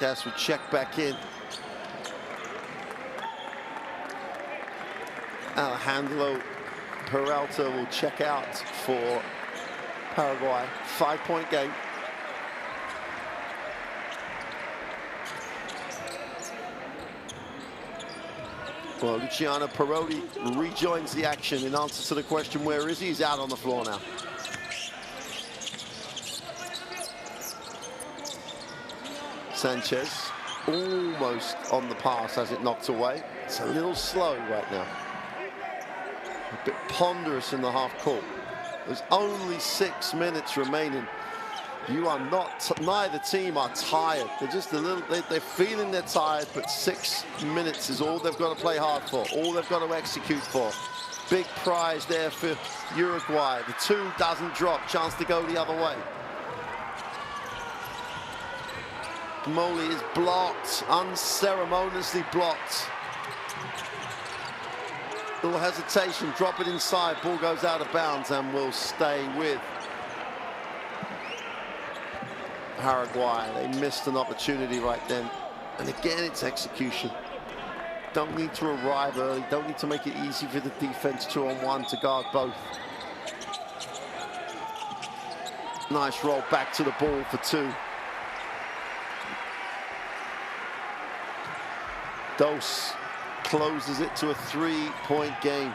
Cass would check back in. Alejandro Peralta will check out for Paraguay. 5-point game. Well, Luciano Parodi rejoins the action in answer to the question, where is he? He's out on the floor now. Sanchez almost on the pass as it knocked away. It's a little slow right now. A bit ponderous in the half court. There's only 6 minutes remaining. You are not, neither team are tired. They're just a little, they're feeling they're tired, but 6 minutes is all they've got to play hard for, all they've got to execute for. Big prize there for Uruguay. The 2 doesn't drop, chance to go the other way. Molly is blocked, unceremoniously blocked. Little hesitation, drop it inside, ball goes out of bounds and will stay with Paraguay. They missed an opportunity right then. And again, it's execution. Don't need to arrive early, don't need to make it easy for the defense 2-on-1 to guard both. Nice roll back to the ball for 2. Dos closes it to a 3-point game.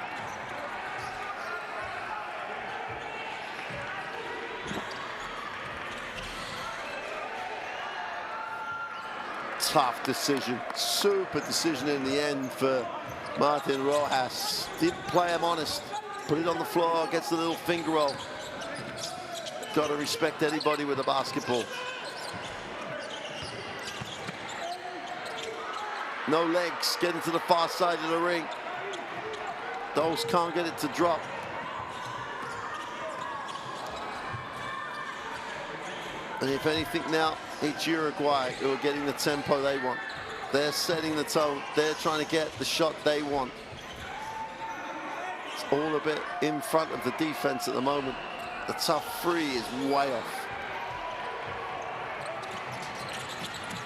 Tough decision, super decision in the end for Martin Rojas. Didn't play him honest. Put it on the floor, gets the little finger roll. Got to respect anybody with a basketball. No legs, getting to the far side of the ring. Dos can't get it to drop. And if anything now, it's Uruguay who are getting the tempo they want. They're setting the tone. They're trying to get the shot they want. It's all a bit in front of the defense at the moment. The tough free is way off.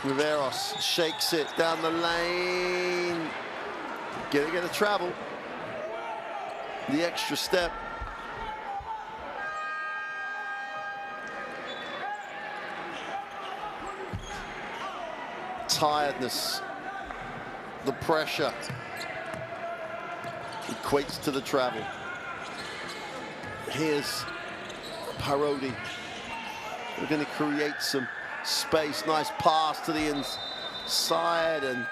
Riveros shakes it down the lane. Gonna get a travel. The extra step. Tiredness. The pressure equates to the travel. Here's Parodi. We're going to create some space. Nice pass to the inside, and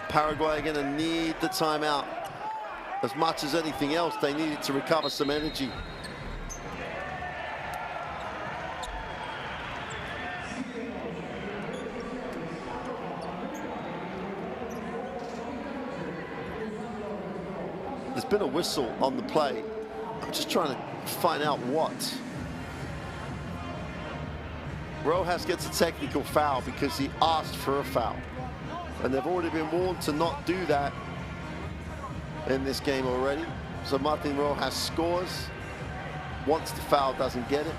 Paraguay are going to need the timeout. As much as anything else, they needed to recover some energy. There's been a whistle on the play. I'm just trying to find out what. Rojas gets a technical foul because he asked for a foul. And they've already been warned to not do that in this game already. So Martin Rojas scores. Once the foul, doesn't get it.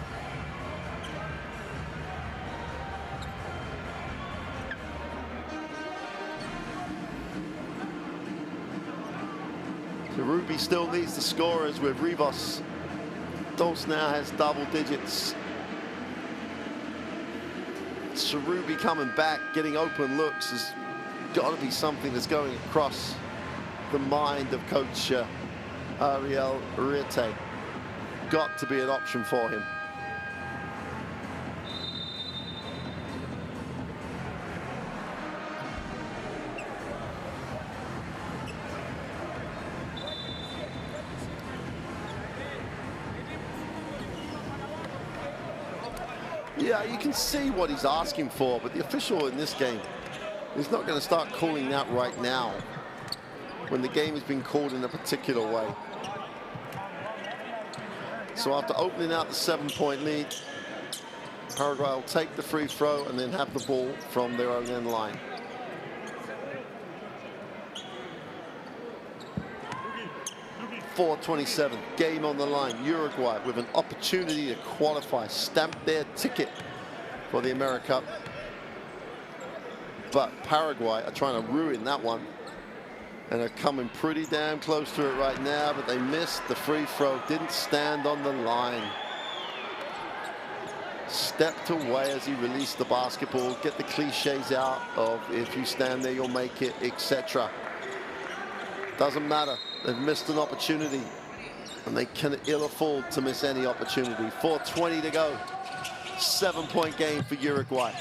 So Ruby still needs the scorers with Rivas. Dos now has double digits. Ruby coming back, getting open looks, has got to be something that's going across the mind of Coach Ariel Riete. Got to be an option for him. Yeah, you can see what he's asking for, but the official in this game is not going to start calling that right now when the game has been called in a particular way. So after opening out the 7-point lead, Paraguay will take the free throw and then have the ball from their own end line. .427, game on the line. Uruguay with an opportunity to qualify, stamp their ticket for the AmeriCup. But Paraguay are trying to ruin that one and are coming pretty damn close to it right now, but they missed the free throw, didn't stand on the line. Stepped away as he released the basketball. Get the cliches out of if you stand there, you'll make it, etc. Doesn't matter. They've missed an opportunity, and they can ill afford to miss any opportunity. 4:20 to go. 7-point game for Uruguay.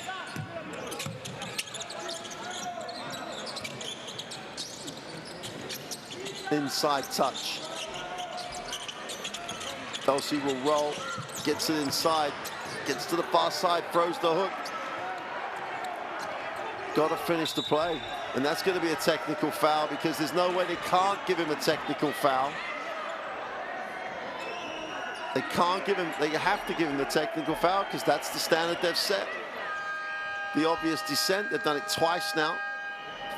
Inside touch. Dulce will roll, gets it inside, gets to the far side, throws the hook. Got to finish the play. And that's going to be a technical foul because there's no way they can't give him a technical foul. They can't give him, they have to give him the technical foul because that's the standard they've set. The obvious descent, they've done it twice now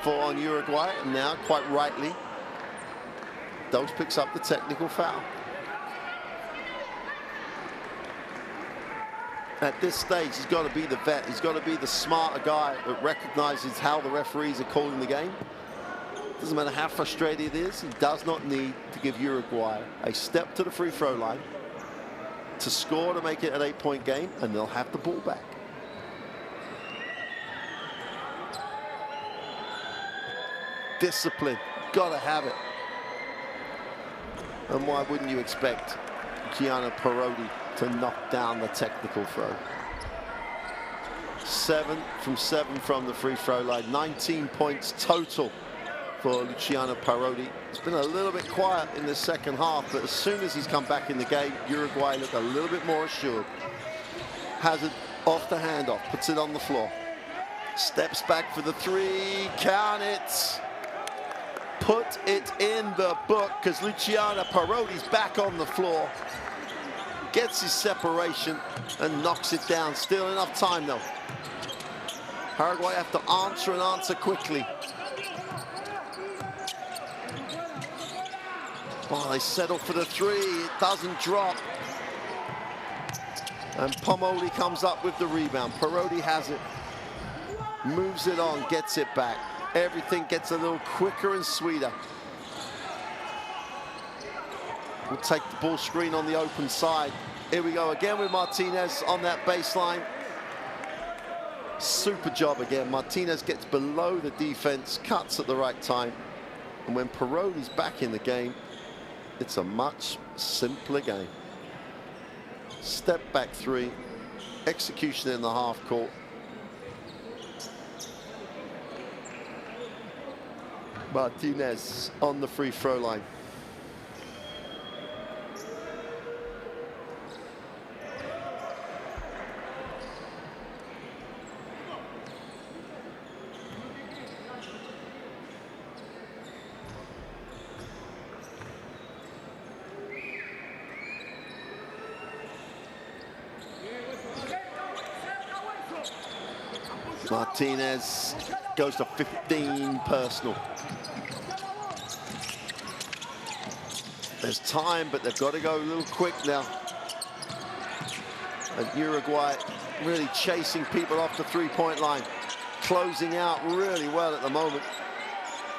on Uruguay, and now, quite rightly, Dulce picks up the technical foul. At this stage, he's got to be the vet. He's got to be the smarter guy that recognizes how the referees are calling the game. Doesn't matter how frustrated it is, he does not need to give Uruguay a step to the free throw line to score to make it an 8-point game, and they'll have the ball back. Discipline, gotta have it. And why wouldn't you expect Gianna Parodi to knock down the technical throw? 7 from the free throw line. 19 points total for Luciano Parodi. It's been a little bit quiet in the second half, but as soon as he's come back in the game, Uruguay look a little bit more assured. Hazard off the handoff, puts it on the floor. Steps back for the three, count it. Put it in the book because Luciano Parodi's back on the floor. Gets his separation and knocks it down. Still enough time though. Paraguay have to answer and answer quickly. Oh, they settle for the three. It doesn't drop. And Pomoli comes up with the rebound. Parodi has it. Moves it on, gets it back. Everything gets a little quicker and sweeter. We'll take the ball screen on the open side. Here we go again with Martinez on that baseline. Super job again. Martinez gets below the defense, cuts at the right time. And when Parodi's back in the game, it's a much simpler game. Step back three, execution in the half court. Martinez on the free throw line. Martinez goes to 15 personal. There's time, but they've got to go a little quick now. And Uruguay really chasing people off the three-point line. Closing out really well at the moment.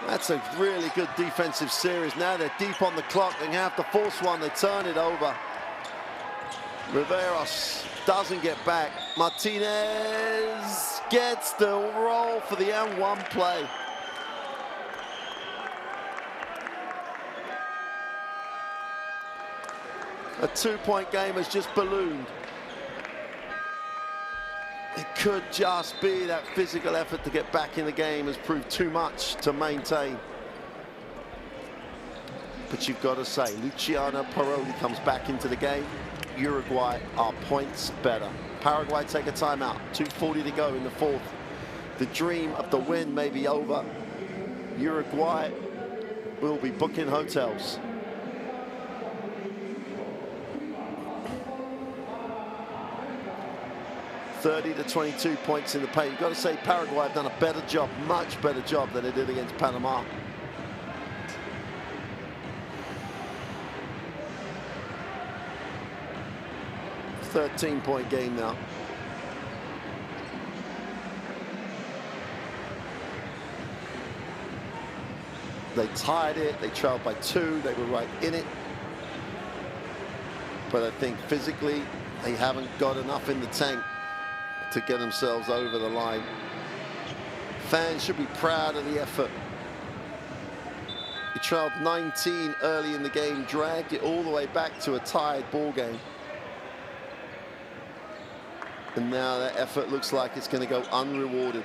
That's a really good defensive series. Now they're deep on the clock. They have to force one. They turn it over. Riveros doesn't get back. Martinez gets the roll for the N1 play. A two-point game has just ballooned. It could just be that physical effort to get back in the game has proved too much to maintain. But you've got to say, Luciano Parodi comes back into the game. Uruguay are points better. Paraguay take a timeout. 2:40 to go in the fourth. The dream of the win may be over. Uruguay will be booking hotels. (30 to 22 points in the paint. You've got to say Paraguay have done a better job, much better job than they did against Panama. A 13-point game now. They tied it, they trailed by 2, they were right in it. But I think physically, they haven't got enough in the tank to get themselves over the line. Fans should be proud of the effort. He trailed 19 early in the game, dragged it all the way back to a tied ball game. And now that effort looks like it's going to go unrewarded.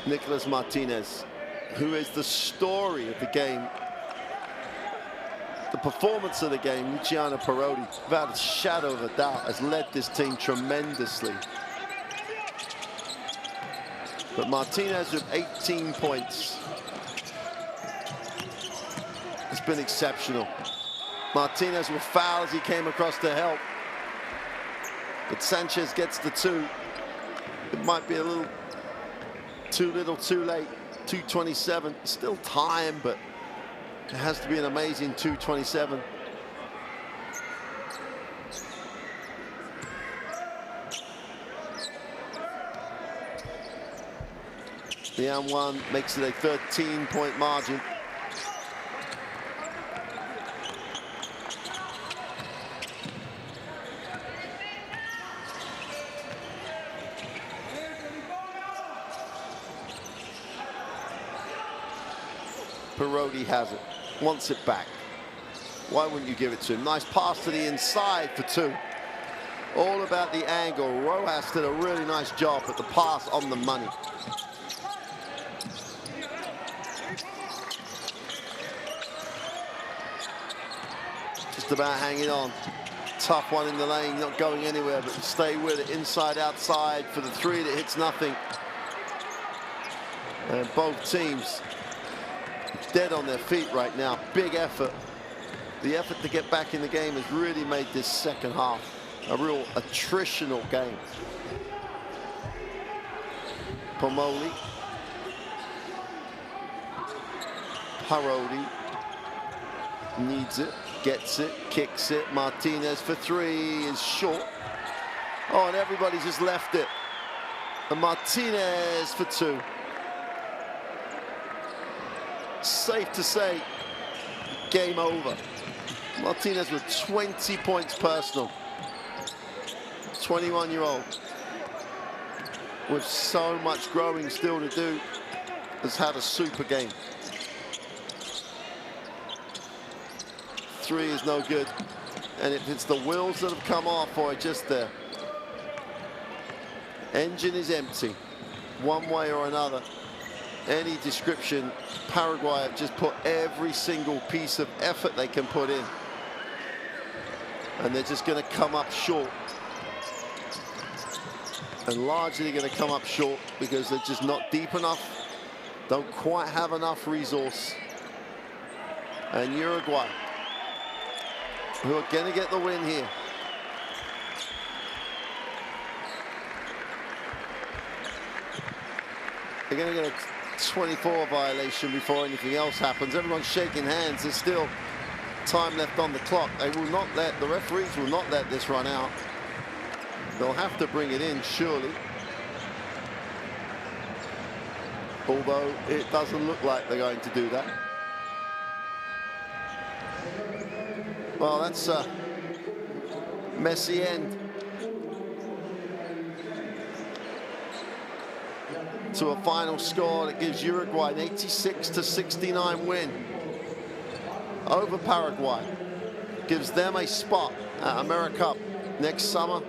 Nicolas Martinez, who is the story of the game, the performance of the game. Luciano Parodi, without a shadow of a doubt, has led this team tremendously. But Martinez with 18 points. It's been exceptional. Martinez will foul as he came across to help. But Sanchez gets the 2. It might be a little too little, too late. 2:27, still time, but it has to be an amazing 2:27. The M1 makes it a 13-point margin. Parodi has it, wants it back. Why wouldn't you give it to him? Nice pass to the inside for 2. All about the angle. Rojas did a really nice job at the pass on the money. Just about hanging on. Tough one in the lane, not going anywhere, but stay with it. Inside, outside for the 3 that hits nothing. And both teams dead on their feet right now. Big effort. The effort to get back in the game has really made this second half a real attritional game. Pomoli. Parodi needs it, gets it, kicks it. Martinez for 3 is short. Oh, and everybody's just left it. And Martinez for 2. Safe to say, game over. Martinez with 20 points personal. 21-year-old with so much growing still to do has had a super game. 3 is no good. And if it's the wheels that have come off or just the engine is empty, one way or another, any description, Paraguay have just put every single piece of effort they can put in. And they're just going to come up short. And largely going to come up short because they're just not deep enough, don't quite have enough resource. And Uruguay, who are going to get the win here. They're going to get a 24 violation before anything else happens. Everyone's shaking hands. There's still time left on the clock. They will not let, the referees will not let this run out. They'll have to bring it in, surely. Although it doesn't look like they're going to do that. Well, that's a messy end. to a final score that gives Uruguay an 86-69 win over Paraguay. Gives them a spot at AmeriCup next summer.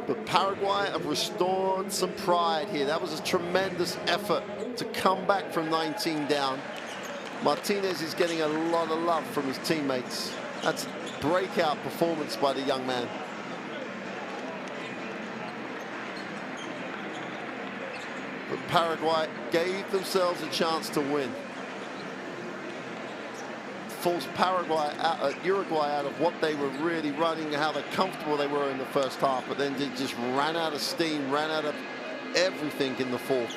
But Paraguay have restored some pride here. That was a tremendous effort to come back from 19 down. Martinez is getting a lot of love from his teammates. That's a breakout performance by the young man. But Paraguay gave themselves a chance to win. Forced Uruguay out of what they were really running, how comfortable they were in the first half, but then they just ran out of steam, ran out of everything in the fourth.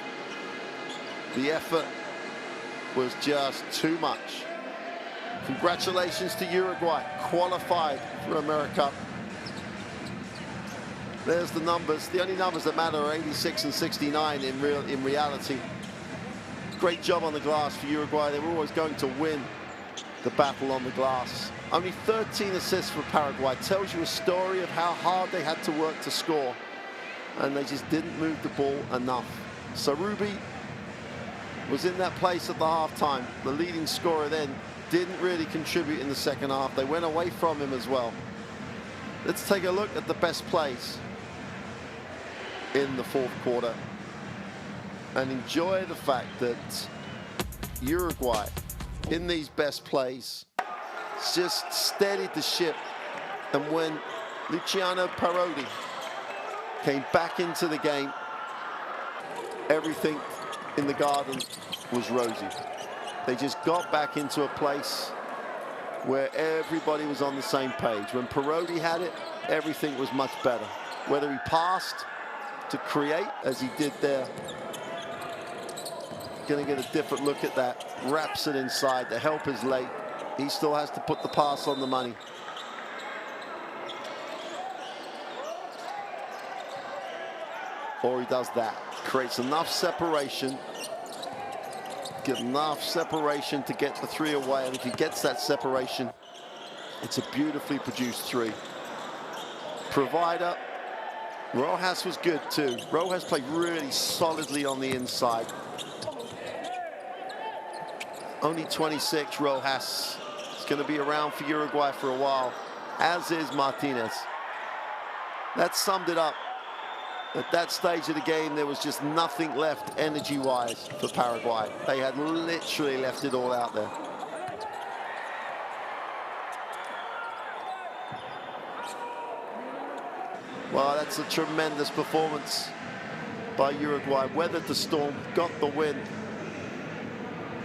The effort was just too much. Congratulations to Uruguay, qualified for AmeriCup. There's the numbers. The only numbers that matter are 86 and 69 in reality. Great job on the glass for Uruguay. They were always going to win the battle on the glass. Only 13 assists for Paraguay. Tells you a story of how hard they had to work to score, and they just didn't move the ball enough. So Ruby was in that place at the halftime. The leading scorer then didn't really contribute in the second half. They went away from him as well. Let's take a look at the best plays in the fourth quarter and enjoy the fact that Uruguay, in these best plays, just steadied the ship. And when Luciano Parodi came back into the game, everything in the garden was rosy. They just got back into a place where everybody was on the same page. When Parodi had it, everything was much better. Whether he passed to create, as he did there, going to get a different look at that. Wraps it inside. The help is late. He still has to put the pass on the money. Or he does that. Creates enough separation. Get enough separation to get the three away. And if he gets that separation, it's a beautifully produced three. Provider. Rojas was good too. Rojas played really solidly on the inside. Only 26, Rojas. He's going to be around for Uruguay for a while, as is Martinez. That summed it up. At that stage of the game, there was just nothing left energy-wise for Paraguay. They had literally left it all out there. Well, that's a tremendous performance by Uruguay. Weathered the storm, got the win.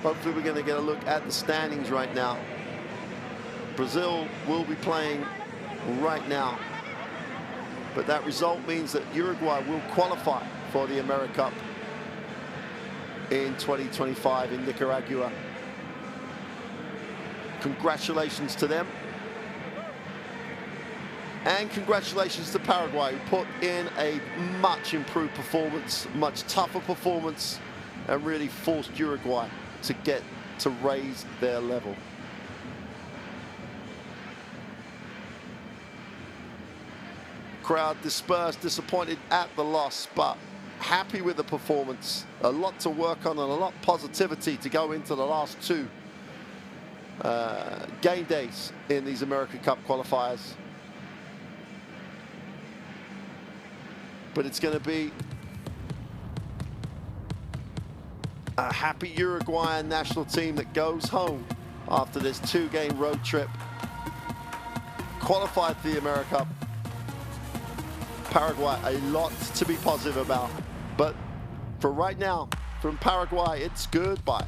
Hopefully we're going to get a look at the standings right now. Brazil will be playing right now. But that result means that Uruguay will qualify for the AmeriCup in 2025 in Nicaragua. Congratulations to them. And congratulations to Paraguay, who put in a much improved performance, much tougher performance, and really forced Uruguay to raise their level. Crowd dispersed, disappointed at the loss, but happy with the performance. A lot to work on and a lot of positivity to go into the last two game days in these AmeriCup qualifiers. But it's going to be a happy Uruguayan national team that goes home after this two-game road trip. Qualified for the AmeriCup. Paraguay, a lot to be positive about. But for right now, from Paraguay, it's goodbye.